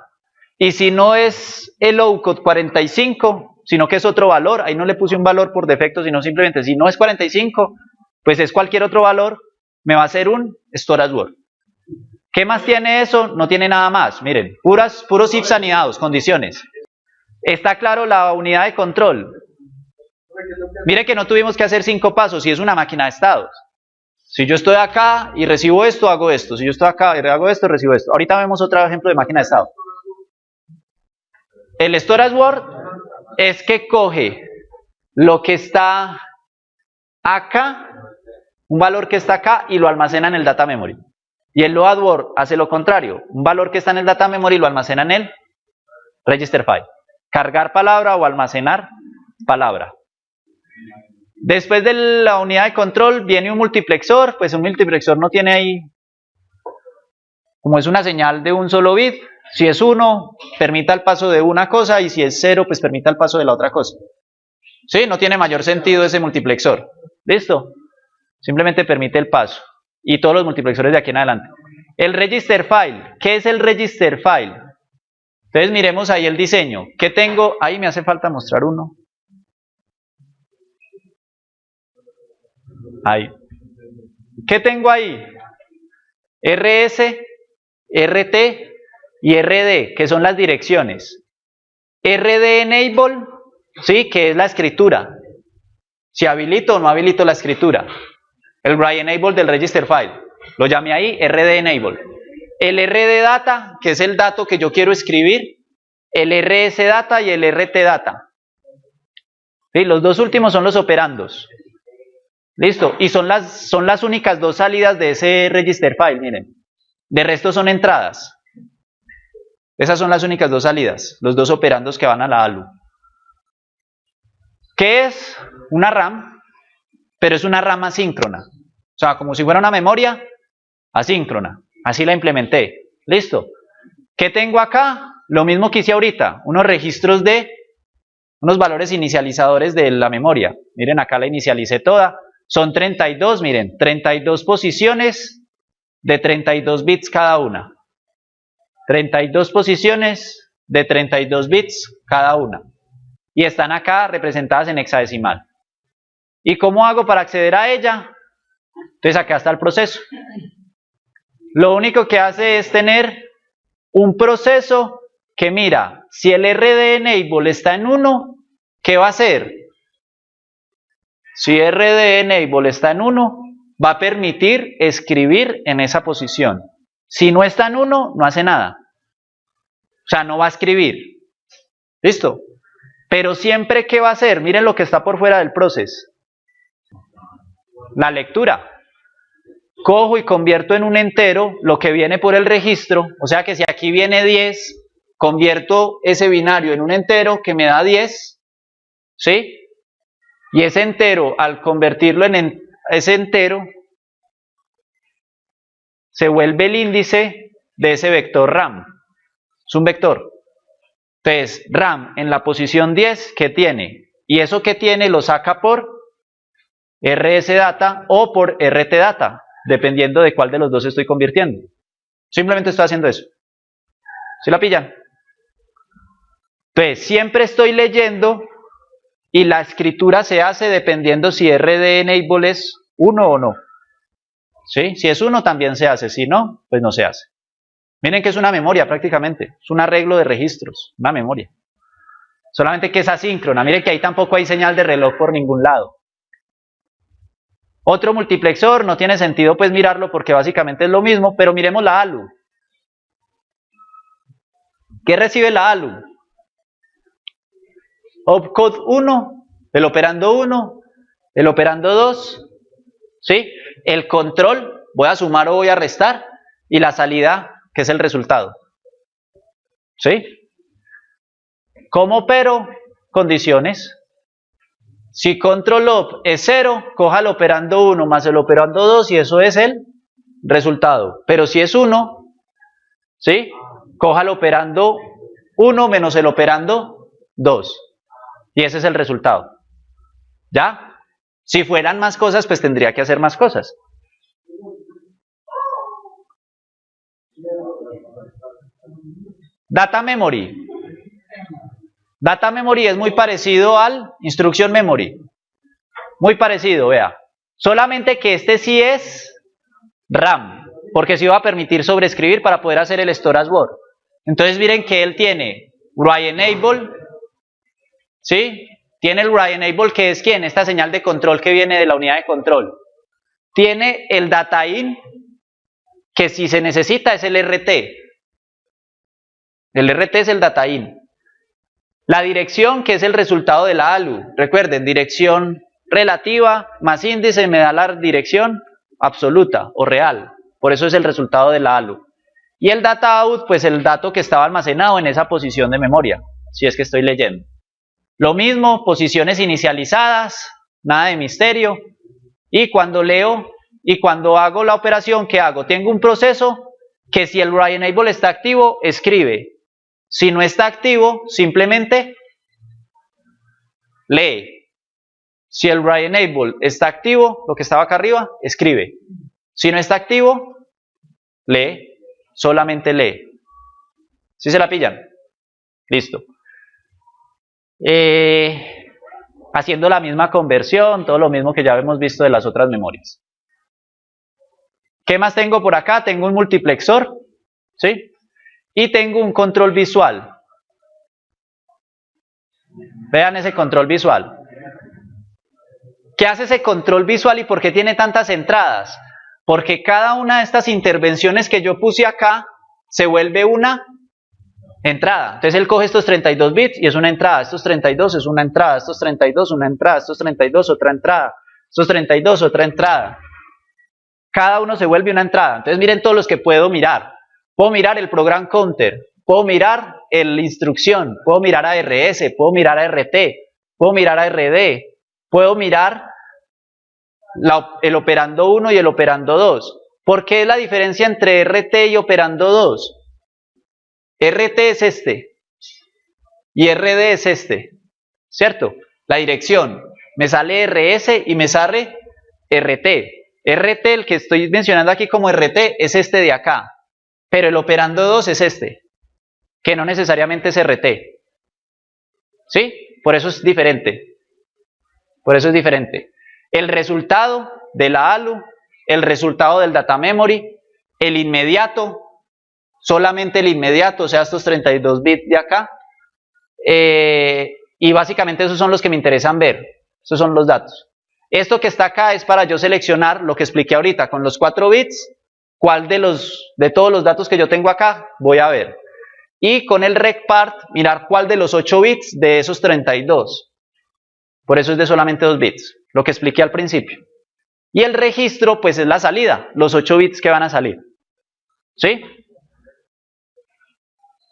Y si no es el opcode 45, sino que es otro valor, ahí no le puse un valor por defecto, sino simplemente si no es 45, pues es cualquier otro valor, me va a hacer un storage word. ¿Qué más tiene eso? No tiene nada más. Miren, puros ifs anidados, condiciones. ¿Está claro la unidad de control? Mire que no tuvimos que hacer 5 pasos y es una máquina de estados. Si yo estoy acá y recibo esto, hago esto. Si yo estoy acá y hago esto, recibo esto. Ahorita vemos otro ejemplo de máquina de estado. El storage word es que coge lo que está acá, un valor que está acá, y lo almacena en el data memory. Y el load word hace lo contrario, un valor que está en el data memory lo almacena en el register file. Cargar palabra o almacenar palabra. Después de la unidad de control viene un multiplexor. Pues un multiplexor no tiene ahí, como es una señal de un solo bit, si es 1 permita el paso de una cosa y si es 0 pues permita el paso de la otra cosa. ¿Sí? No tiene mayor sentido ese multiplexor. ¿Listo? Simplemente permite el paso. Y todos los multiplexores de aquí en adelante. El register file. ¿Qué es el register file? Entonces miremos ahí el diseño. ¿Qué tengo? Ahí me hace falta mostrar uno. Ahí. ¿Qué tengo ahí? RS, RT y RD, que son las direcciones. RD enable, ¿sí? Que es la escritura. Si habilito o no habilito la escritura. El write enable del register file. Lo llamé ahí RD enable. El RD data, que es el dato que yo quiero escribir. El RS data y el RT data. ¿Sí? Los dos últimos son los operandos. Listo. Y son las únicas dos salidas de ese register file, miren. De resto son entradas. Esas son las únicas dos salidas. Los dos operandos que van a la ALU. ¿Qué es? Una RAM, pero es una RAM asíncrona. O sea, como si fuera una memoria asíncrona. Así la implementé. Listo. ¿Qué tengo acá? Lo mismo que hice ahorita. Unos registros de unos valores inicializadores de la memoria. Miren, acá la inicialicé toda. Son 32, miren, 32 posiciones de 32 bits cada una. 32 posiciones de 32 bits cada una. Y están acá representadas en hexadecimal. ¿Y cómo hago para acceder a ella? Entonces acá está el proceso. Lo único que hace es tener un proceso que mira, si el RD enable está en 1, ¿qué va a hacer? Si RD enable está en 1, va a permitir escribir en esa posición. Si no está en 1, no hace nada. O sea, no va a escribir. ¿Listo? Pero siempre, ¿qué va a hacer? Miren lo que está por fuera del proceso. La lectura. Cojo y convierto en un entero lo que viene por el registro. O sea que si aquí viene 10, convierto ese binario en un entero que me da 10. ¿Sí? Y ese entero, al convertirlo en ese entero, se vuelve el índice de ese vector RAM. Es un vector. Entonces, RAM en la posición 10, ¿qué tiene? Y eso que tiene lo saca por rsdata o por rtdata, dependiendo de cuál de los dos estoy convirtiendo. Simplemente estoy haciendo eso. ¿Sí la pillan? Entonces, siempre estoy leyendo y la escritura se hace dependiendo si RD enable es 1 o no. ¿Sí? Si es 1 también se hace, si no, pues no se hace. Miren que es una memoria prácticamente, es un arreglo de registros, una memoria. Solamente que es asíncrona, miren que ahí tampoco hay señal de reloj por ningún lado. Otro multiplexor, no tiene sentido pues mirarlo porque básicamente es lo mismo, pero miremos la ALU. ¿Qué recibe la ALU? Opcode 1, el operando 1, el operando 2, ¿sí? El control, voy a sumar o voy a restar, y la salida, que es el resultado. ¿Sí? ¿Cómo opero? Condiciones. Si control op es 0, coja el operando 1 más el operando 2 y eso es el resultado. Pero si es 1, ¿sí? Coja el operando 1 menos el operando 2. Y ese es el resultado. ¿Ya? Si fueran más cosas, pues tendría que hacer más cosas. Data memory. Data memory es muy parecido al instruction memory. Muy parecido, vea. Solamente que este sí es RAM, porque sí va a permitir sobreescribir para poder hacer el storage word. Entonces miren que él tiene write enable, ¿sí? Tiene el write enable que es ¿quién? Esta señal de control que viene de la unidad de control. Tiene el data in, que si se necesita es el RT. El RT es el data in. La dirección, que es el resultado de la ALU. Recuerden, dirección relativa más índice me da la dirección absoluta o real. Por eso es el resultado de la ALU. Y el data out, pues el dato que estaba almacenado en esa posición de memoria, si es que estoy leyendo. Lo mismo, posiciones inicializadas, nada de misterio. Y cuando leo y cuando hago la operación, ¿qué hago? Tengo un proceso que si el write enable está activo, escribe. Si no está activo, simplemente lee. Si el write enable está activo, lo que estaba acá arriba, escribe. Si no está activo, lee. Solamente lee. ¿Sí se la pillan? Listo. Haciendo la misma conversión, todo lo mismo que ya hemos visto de las otras memorias. ¿Qué más tengo por acá? Tengo un multiplexor, ¿sí? Y tengo un control visual. Vean ese control visual. ¿Qué hace ese control visual y por qué tiene tantas entradas? Porque cada una de estas intervenciones que yo puse acá se vuelve una entrada. Entonces él coge estos 32 bits y es una entrada. Estos 32 es una entrada. Estos 32 una entrada. Estos 32 otra entrada. Estos 32 otra entrada. Cada uno se vuelve una entrada. Entonces miren todos los que puedo mirar. Puedo mirar el program counter, puedo mirar la instrucción, puedo mirar a RS, puedo mirar a RT, puedo mirar a RD, puedo mirar el operando 1 y el operando 2. ¿Por qué la diferencia entre RT y operando 2? RT es este y RD es este. ¿cierto? La dirección. Me sale RS y me sale RT. RT, el que estoy mencionando aquí como RT, es este de acá. Pero el operando 2 es este, que no necesariamente es RT. ¿Sí? Por eso es diferente. Por eso es diferente. El resultado de la ALU, el resultado del data memory, el inmediato, solamente el inmediato, o sea, estos 32 bits de acá. Y básicamente esos son los que me interesan ver. Esos son los datos. Esto que está acá es para yo seleccionar lo que expliqué ahorita, con los 4 bits, cuál de todos los datos que yo tengo acá voy a ver. Y con el recpart, mirar cuál de los 8 bits de esos 32. Por eso es de solamente 2 bits, lo que expliqué al principio. Y el registro, pues es la salida, los 8 bits que van a salir. ¿Sí?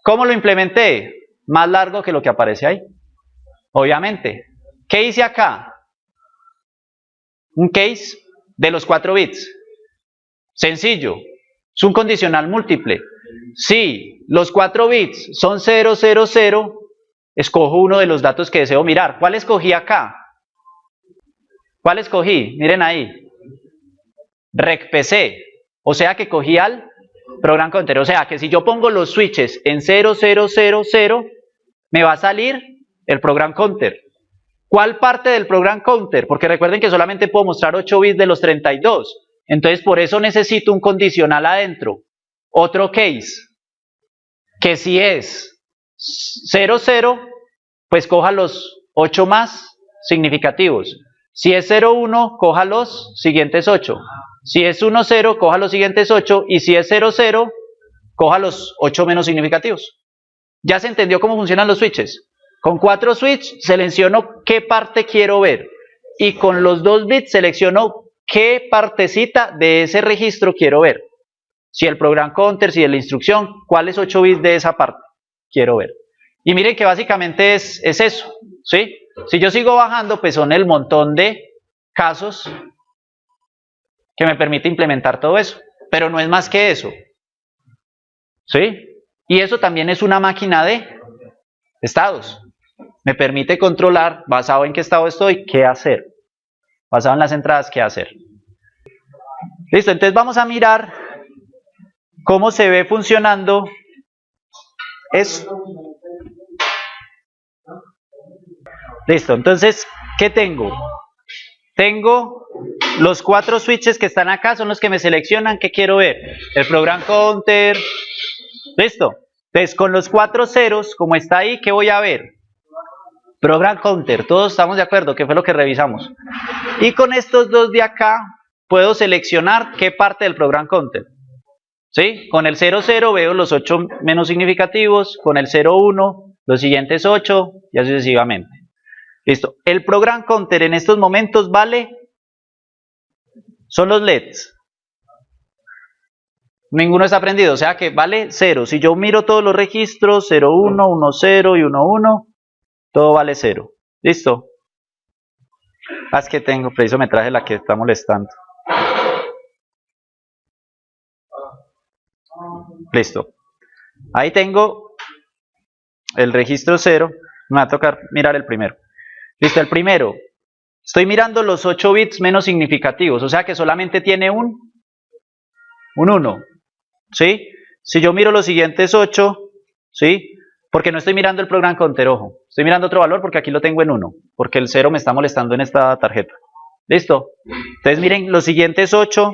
¿Cómo lo implementé? Más largo que lo que aparece ahí. Obviamente. ¿Qué hice acá? Un case de los 4 bits. Sencillo. Es un condicional múltiple. Si los 4 bits son 0, 0, 0, escojo uno de los datos que deseo mirar. ¿Cuál escogí acá? ¿Cuál escogí? Miren ahí. RecPC. O sea que cogí al program counter. O sea que si yo pongo los switches en 0, 0, 0, 0, me va a salir el program counter. ¿Cuál parte del program counter? Porque recuerden que solamente puedo mostrar 8 bits de los 32. Entonces por eso necesito un condicional adentro. Otro case. Que si es 0, 0, pues coja los 8 más significativos. Si es 0, 1, coja los siguientes 8. Si es 1, 0, coja los siguientes 8. Y si es 0, 0, coja los 8 menos significativos. ¿Ya se entendió cómo funcionan los switches? Con 4 switches selecciono qué parte quiero ver. Y con los 2 bits selecciono qué partecita de ese registro quiero ver. Si el program counter, si la instrucción, cuáles 8 bits de esa parte quiero ver. Y miren que básicamente es eso, ¿sí? Si yo sigo bajando, pues son el montón de casos que me permite implementar todo eso. Pero no es más que eso, ¿sí? Y eso también es una máquina de estados. Me permite controlar, basado en qué estado estoy, qué hacer. Basado en las entradas, qué hacer. Listo, entonces vamos a mirar cómo se ve funcionando eso. Listo, entonces, ¿qué tengo? Tengo los 4 switches que están acá, son los que me seleccionan qué quiero ver. El program counter. Listo. Entonces, con los 4 ceros, como está ahí, ¿qué voy a ver? Program counter. Todos estamos de acuerdo, que fue lo que revisamos. Y con estos 2 de acá, puedo seleccionar qué parte del program counter. ¿Sí? Con el 0, 0 veo los 8 menos significativos, con el 0, 1, los siguientes 8, y así sucesivamente. Listo. El program counter en estos momentos vale, son los LEDs. Ninguno está prendido, o sea que vale 0. Si yo miro todos los registros, 0, 1, 1, 0 y 1, 1, todo vale 0. ¿Listo? Es que tengo, preciso me traje la que está molestando. Listo. Ahí tengo el registro 0. Me va a tocar mirar el primero. Listo, el primero. Estoy mirando los 8 bits menos significativos. O sea que solamente tiene un 1. ¿Sí? Si yo miro los siguientes 8, ¿sí? Porque no estoy mirando el program counter, ojo. Estoy mirando otro valor porque aquí lo tengo en 1. Porque el 0 me está molestando en esta tarjeta. ¿Listo? Entonces miren los siguientes 8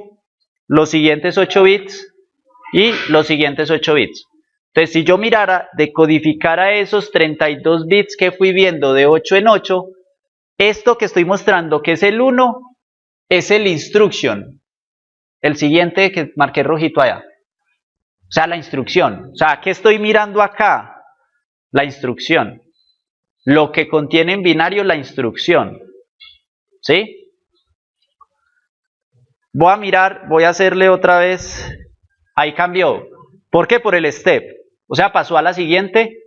bits y los siguientes 8 bits. Entonces, si yo mirara, decodificara esos 32 bits que fui viendo de 8 en 8, esto que estoy mostrando, que es el 1, es el instruction. El siguiente que marqué rojito allá. O sea, la instrucción. O sea, ¿qué estoy mirando acá? La instrucción. Lo que contiene en binario la instrucción. ¿Sí? Voy a mirar, voy a hacerle otra vez. Ahí cambió. ¿Por qué? Por el step. O sea, pasó a la siguiente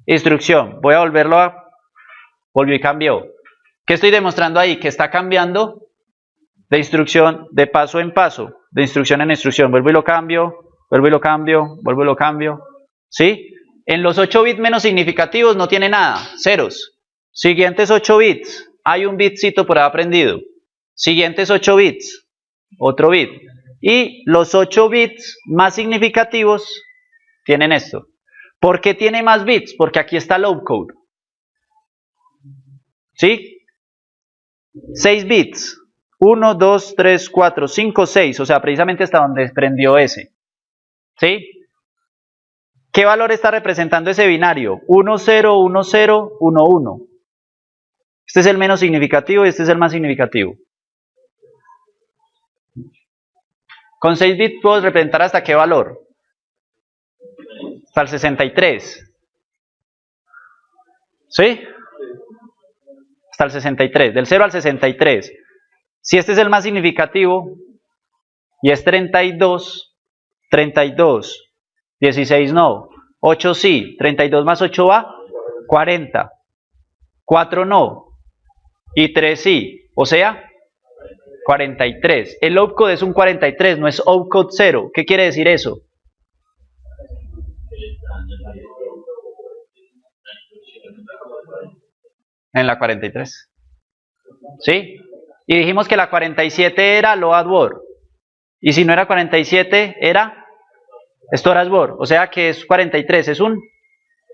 instrucción. Voy a volverlo a... Volvió y cambió. ¿Qué estoy demostrando ahí? Que está cambiando de instrucción, de paso en paso, de instrucción en instrucción. Vuelvo y lo cambio, vuelvo y lo cambio, vuelvo y lo cambio. ¿Sí? En los 8 bits menos significativos no tiene nada, ceros. Siguientes 8 bits. Hay un bitcito por ahí aprendido. Siguientes 8 bits. Otro bit. Y los 8 bits más significativos tienen esto. ¿Por qué tiene más bits? Porque aquí está el opcode. ¿Sí? 6 bits. 1, 2, 3, 4, 5, 6. O sea, precisamente hasta donde prendió ese. ¿Sí? ¿Qué valor está representando ese binario? 1, 0, 1, 0, 1, 1. Este es el menos significativo y este es el más significativo. Con 6 bits puedo representar hasta qué valor. Hasta el 63. ¿Sí? Hasta el 63. Del 0 al 63. Si este es el más significativo y es 32, 32, 16 no, 8 sí, 32 más 8 va, 40, 4 no, y 3 sí, o sea, 43. El opcode es un 43, no es opcode 0. ¿Qué quiere decir eso? En la 43. ¿Sí? Y dijimos que la 47 era load word. Y si no era 47, era storage word. O sea que es 43, es un...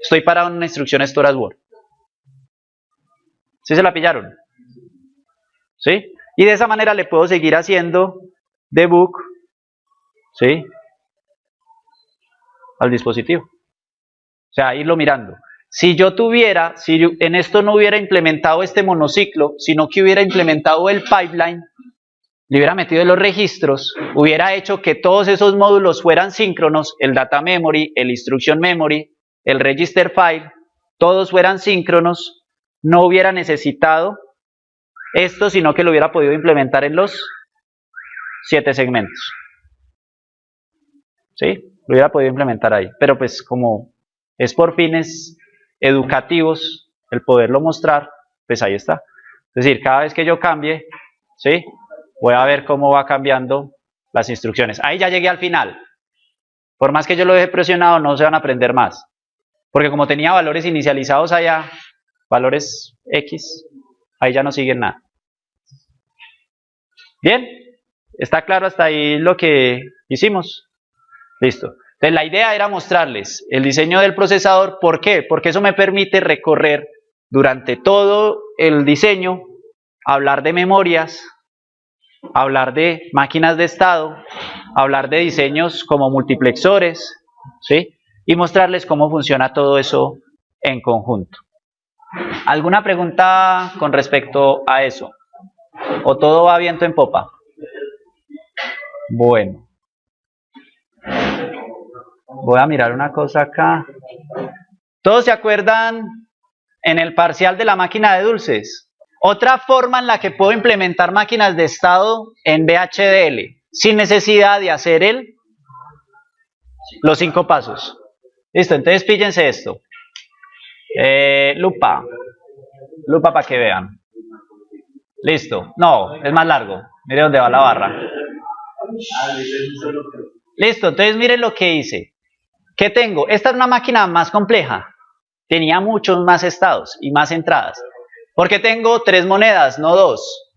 Estoy parado en una instrucción storage word. ¿Sí se la pillaron? ¿Sí? Y de esa manera le puedo seguir haciendo debug, ¿sí? Al dispositivo. O sea, irlo mirando. Si yo tuviera, si yo en esto no hubiera implementado este monociclo, sino que hubiera implementado el pipeline, le hubiera metido los registros, hubiera hecho que todos esos módulos fueran síncronos, el data memory, el instruction memory, el register file, todos fueran síncronos, no hubiera necesitado esto, sino que lo hubiera podido implementar en los 7 segmentos. ¿Sí? Lo hubiera podido implementar ahí. Pero pues como es por fines educativos el poderlo mostrar, pues ahí está. Es decir, cada vez que yo cambie, ¿sí? Voy a ver cómo va cambiando las instrucciones. Ahí ya llegué al final. Por más que yo lo deje presionado, no se van a aprender más. Porque como tenía valores inicializados allá, valores X, ahí ya no siguen nada. ¿Bien? ¿Está claro hasta ahí lo que hicimos? Listo. Entonces la idea era mostrarles el diseño del procesador. ¿Por qué? Porque eso me permite recorrer durante todo el diseño, hablar de memorias, hablar de máquinas de estado, hablar de diseños como multiplexores, ¿sí? Y mostrarles cómo funciona todo eso en conjunto. ¿Alguna pregunta con respecto a eso? ¿O todo va viento en popa? Bueno. Voy a mirar una cosa acá. ¿Todos se acuerdan en el parcial de la máquina de dulces? Otra forma en la que puedo implementar máquinas de estado en VHDL, sin necesidad de hacer los 5 pasos. Listo, entonces píllense esto. Lupa para que vean. Listo, no, es más largo. Mire dónde va la barra. Listo, entonces miren lo que hice. ¿Qué tengo? Esta es una máquina más compleja. Tenía muchos más estados y más entradas. Porque tengo 3 monedas, no 2.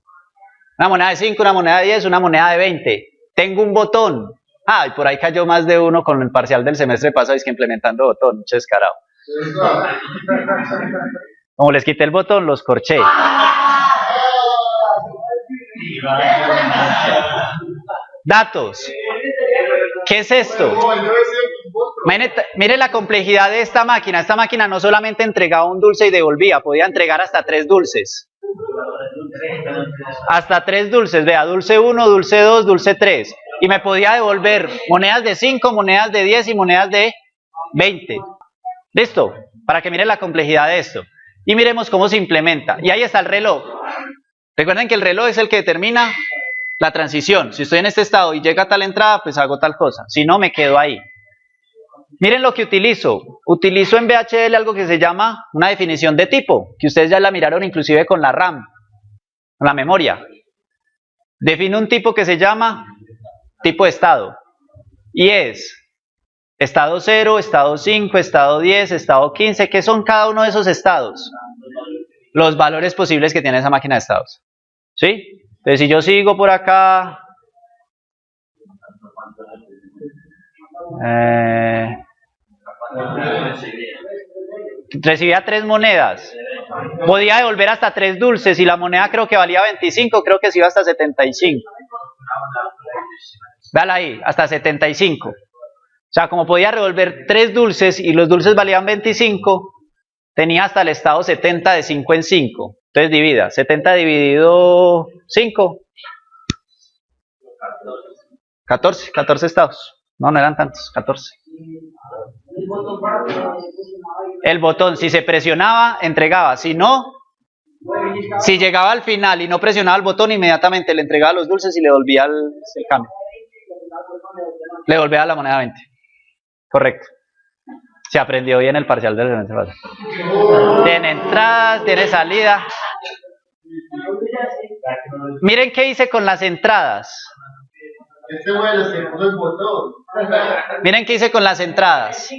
Una moneda de 5, una moneda de 10, una moneda de 20. Tengo un botón. Ah, y por ahí cayó más de uno con el parcial del semestre pasado, es que implementando botón, mucho descarado. Como les quité el botón, los corché. Datos. ¿Qué es esto? Mire la complejidad de esta máquina. Esta máquina no solamente entregaba un dulce y devolvía, podía entregar hasta 3 dulces. Hasta 3 dulces, vea, dulce 1, dulce 2, dulce 3. Y me podía devolver monedas de 5, monedas de 10 y monedas de 20. ¿Listo? Para que miren la complejidad de esto. Y miremos cómo se implementa. Y ahí está el reloj. Recuerden que el reloj es el que determina la transición. Si estoy en este estado y llega a tal entrada, pues hago tal cosa. Si no, me quedo ahí. Miren lo que utilizo. Utilizo en VHDL algo que se llama una definición de tipo, que ustedes ya la miraron inclusive con la RAM, con la memoria. Defino un tipo que se llama tipo de estado. Y es estado 0, estado 5, estado 10, estado 15. ¿Qué son cada uno de esos estados? los valores posibles que tiene esa máquina de estados. ¿Sí? Entonces, si yo sigo por acá, recibía 3 monedas, podía devolver hasta 3 dulces y la moneda creo que valía 25, creo que se iba hasta 75. Véala ahí, hasta 75. O sea, como podía devolver 3 dulces y los dulces valían 25, tenía hasta el estado 70 de 5 en 5. Entonces divida, 70 dividido 5. 14 estados. No eran tantos, 14. El botón, si se presionaba, entregaba. Si no, si llegaba al final y no presionaba el botón, inmediatamente le entregaba los dulces y le devolvía el cambio. Le devolvía la moneda 20. Correcto. Se aprendió bien el parcial del semestre pasado. Tiene entradas, tiene salida. Miren qué hice con las entradas. Miren qué hice con las entradas.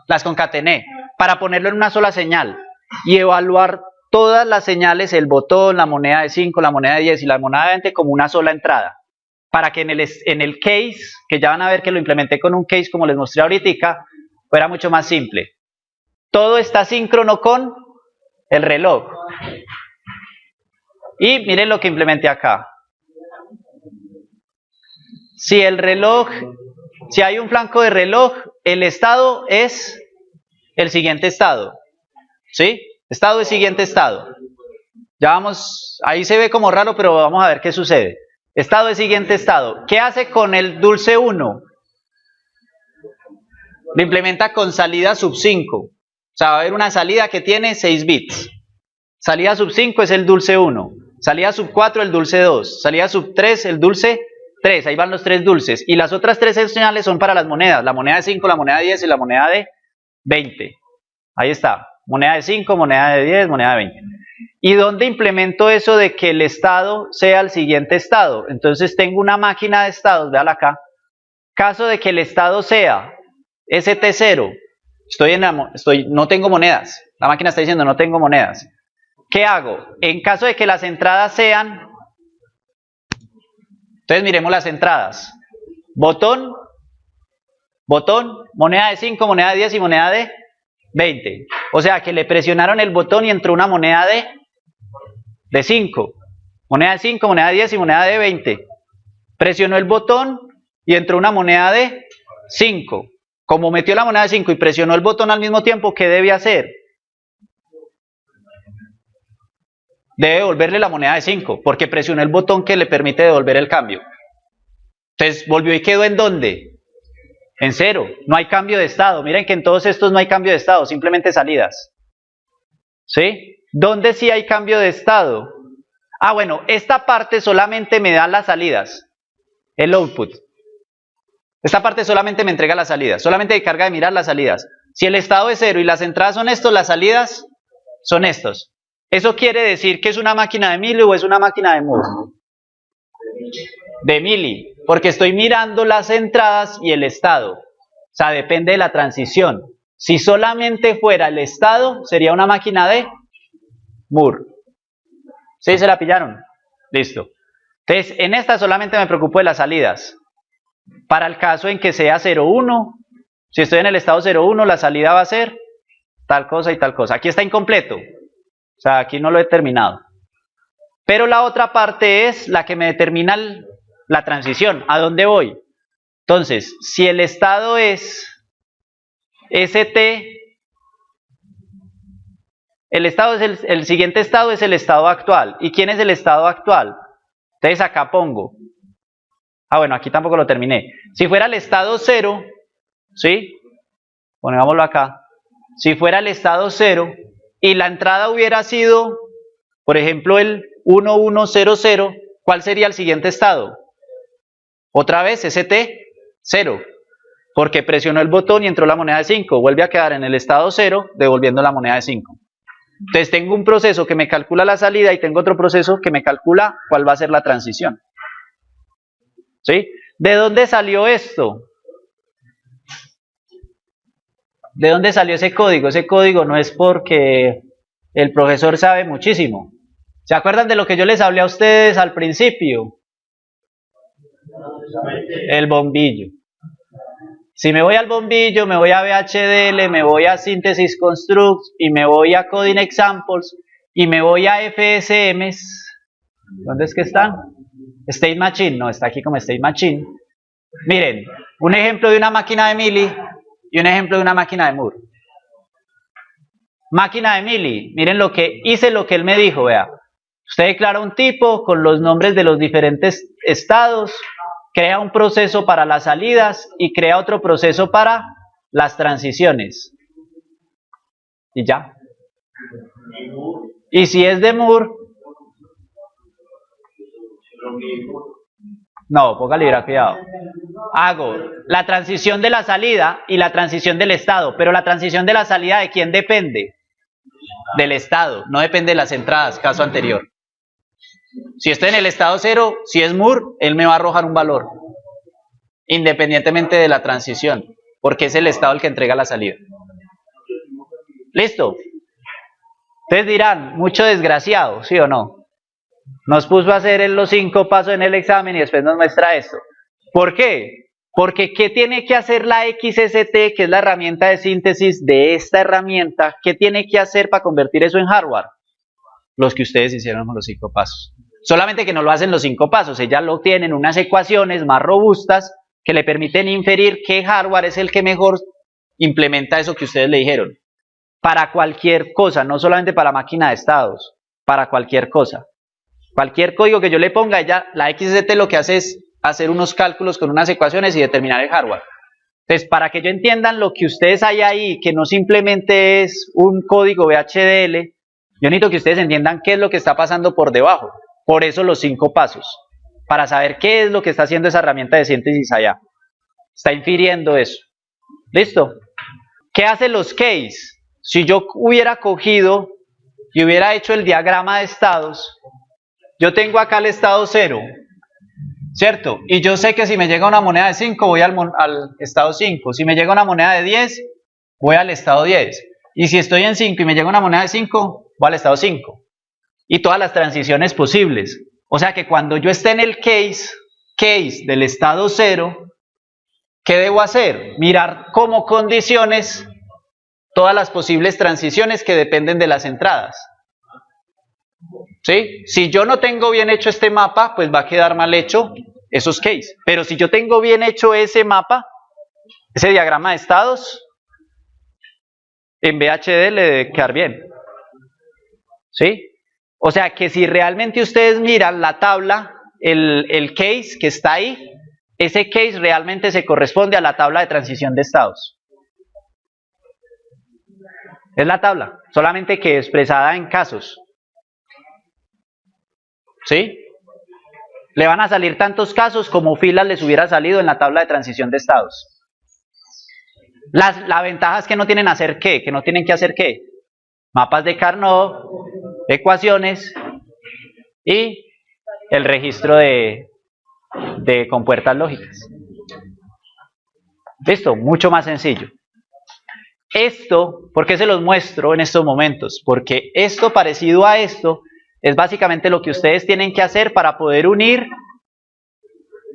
Las concatené para ponerlo en una sola señal y evaluar todas las señales, el botón, la moneda de 5, la moneda de 10 y la moneda de 20 como una sola entrada. Para que en el case, que ya van a ver que lo implementé con un case como les mostré ahorita, fuera mucho más simple. Todo está síncrono con el reloj. Y miren lo que implementé acá. Si el reloj, si hay un flanco de reloj, el estado es el siguiente estado. ¿Sí? Estado es siguiente estado. Ya vamos, ahí se ve como raro, pero vamos a ver qué sucede. Estado es siguiente estado. ¿Qué hace con el dulce 1? Lo implementa con salida sub 5. O sea, va a haber una salida que tiene 6 bits. Salida sub 5 es el dulce 1. Salida sub 4 el dulce 2. Salida sub 3 el dulce 3. Ahí van los 3 dulces. Y las otras 3 señales son para las monedas. La moneda de 5, la moneda de 10 y la moneda de 20. Ahí está. Moneda de 5, moneda de 10, moneda de 20. ¿Y dónde implemento eso de que el estado sea el siguiente estado? Entonces tengo una máquina de estados, véala acá. Caso de que el estado sea ST0, no tengo monedas. La máquina está diciendo no tengo monedas. ¿Qué hago? En caso de que las entradas sean... Entonces miremos las entradas. Botón, moneda de 5, moneda de 10 y moneda de 20. O sea que le presionaron el botón y entró una moneda de 5. Moneda de 5, moneda de 10 y moneda de 20. Presionó el botón y entró una moneda de 5. Como metió la moneda de 5 y presionó el botón al mismo tiempo, ¿qué debe hacer? Debe devolverle la moneda de 5, porque presionó el botón que le permite devolver el cambio. Entonces volvió y quedó ¿en dónde? En 0, no hay cambio de estado. Miren que en todos estos no hay cambio de estado, simplemente salidas. ¿Sí? ¿Dónde sí hay cambio de estado? Ah, bueno, esta parte solamente me da las salidas, el output. Esta parte solamente me entrega las salidas, solamente me carga de mirar las salidas. Si el estado es 0 y las entradas son estos, las salidas son estos. ¿Eso quiere decir que es una máquina de Mili o es una máquina de Moore? De Mili, porque estoy mirando las entradas y el estado. O sea, depende de la transición. Si solamente fuera el estado, sería una máquina de Moore. ¿Sí se la pillaron? Listo. Entonces, en esta solamente me preocupo de las salidas. Para el caso en que sea 0,1, si estoy en el estado 0,1, la salida va a ser tal cosa y tal cosa. Aquí está incompleto. O sea, aquí no lo he terminado. Pero la otra parte es la que me determina la transición. ¿A dónde voy? Entonces, si el estado es ST, el siguiente estado es el estado actual. ¿Y quién es el estado actual? Entonces acá pongo. Ah, bueno, aquí tampoco lo terminé. Si fuera el estado 0, ¿sí? Pongámoslo acá. Si fuera el estado 0 y la entrada hubiera sido, por ejemplo, el 1100, ¿cuál sería el siguiente estado? Otra vez ST0, porque presionó el botón y entró la moneda de 5. Vuelve a quedar en el estado 0, devolviendo la moneda de 5. Entonces tengo un proceso que me calcula la salida y tengo otro proceso que me calcula cuál va a ser la transición. ¿Sí? ¿De dónde salió esto? ¿De dónde salió ese código? Ese código no es porque el profesor sabe muchísimo. ¿Se acuerdan de lo que yo les hablé a ustedes al principio? El bombillo. Si me voy al bombillo, me voy a VHDL, me voy a Synthesis Constructs y me voy a Coding Examples y me voy a FSMs. ¿Dónde es que están? State Machine, no, está aquí como State Machine. Miren, un ejemplo de una máquina de Mealy y un ejemplo de una máquina de Moore. Máquina de Mealy, miren lo que hice, lo que él me dijo, vea. Usted declara un tipo con los nombres de los diferentes estados, crea un proceso para las salidas y crea otro proceso para las transiciones. Y ya. Y si es de Moore, no, póngale cuidado. Hago la transición de la salida y la transición del estado, pero la transición de la salida, ¿de quién depende? Del estado, no depende de las entradas, caso anterior. Si estoy en el estado 0, si es Moore, él me va a arrojar un valor, independientemente de la transición, porque es el estado el que entrega la salida. ¿Listo? Ustedes dirán, mucho desgraciado, ¿sí o no? Nos puso a hacer los 5 pasos en el examen y después nos muestra esto. ¿Por qué? Porque ¿qué tiene que hacer la XST, que es la herramienta de síntesis de esta herramienta? ¿Qué tiene que hacer para convertir eso en hardware? Los que ustedes hicieron con los 5 pasos. Solamente que no lo hacen los 5 pasos, ellas lo tienen unas ecuaciones más robustas que le permiten inferir qué hardware es el que mejor implementa eso que ustedes le dijeron. Para cualquier cosa, no solamente para la máquina de estados, para cualquier cosa. Cualquier código que yo le ponga, ella, la XST lo que hace es hacer unos cálculos con unas ecuaciones y determinar el hardware. Entonces, para que yo entiendan lo que ustedes hay ahí, que no simplemente es un código VHDL, yo necesito que ustedes entiendan qué es lo que está pasando por debajo. Por eso los 5 pasos, para saber qué es lo que está haciendo esa herramienta de síntesis allá. Está infiriendo eso. ¿Listo? ¿Qué hacen los case? Si yo hubiera cogido y hubiera hecho el diagrama de estados, yo tengo acá el estado 0, ¿cierto? Y yo sé que si me llega una moneda de 5, voy al estado 5. Si me llega una moneda de 10, voy al estado 10. Y si estoy en 5 y me llega una moneda de 5, voy al estado 5. Y todas las transiciones posibles. O sea que cuando yo esté en el case del estado 0, ¿qué debo hacer? Mirar como condiciones todas las posibles transiciones que dependen de las entradas. ¿Sí? Si yo no tengo bien hecho este mapa, pues va a quedar mal hecho esos case. Pero si yo tengo bien hecho ese mapa, ese diagrama de estados, en VHD le debe quedar bien. ¿Sí? O sea que si realmente ustedes miran la tabla, el case que está ahí, ese case realmente se corresponde a la tabla de transición de estados. Es la tabla, solamente que expresada en casos. ¿Sí? Le van a salir tantos casos como filas les hubiera salido en la tabla de transición de estados. La ventaja es que no tienen que hacer ¿qué? Que no tienen que hacer ¿qué? Mapas de Carnot, ecuaciones y el registro de compuertas lógicas. ¿Listo? Mucho más sencillo. Esto, ¿por qué se los muestro en estos momentos? Porque esto parecido a esto es básicamente lo que ustedes tienen que hacer para poder unir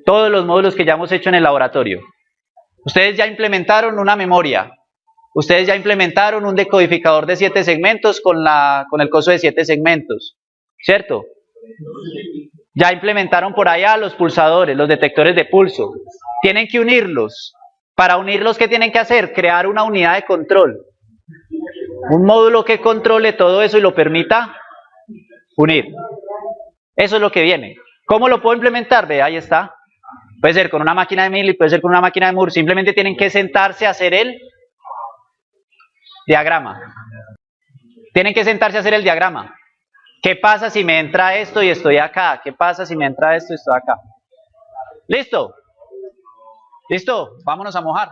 todos los módulos que ya hemos hecho en el laboratorio. Ustedes ya implementaron una memoria. Ustedes ya implementaron un decodificador de 7 segmentos con el coso de 7 segmentos, ¿cierto? Ya implementaron por allá los pulsadores, los detectores de pulso. Tienen que unirlos. Para unirlos, ¿qué tienen que hacer? Crear una unidad de control. Un módulo que controle todo eso y lo permita unir. Eso es lo que viene. ¿Cómo lo puedo implementar? Ve, ahí está. Puede ser con una máquina de Mealy, puede ser con una máquina de Moore. Simplemente tienen que sentarse a hacer el diagrama. Tienen que sentarse a hacer el diagrama. ¿Qué pasa si me entra esto y estoy acá? ¿Qué pasa si me entra esto y estoy acá? ¿Listo? ¿Listo? Vámonos a mojar.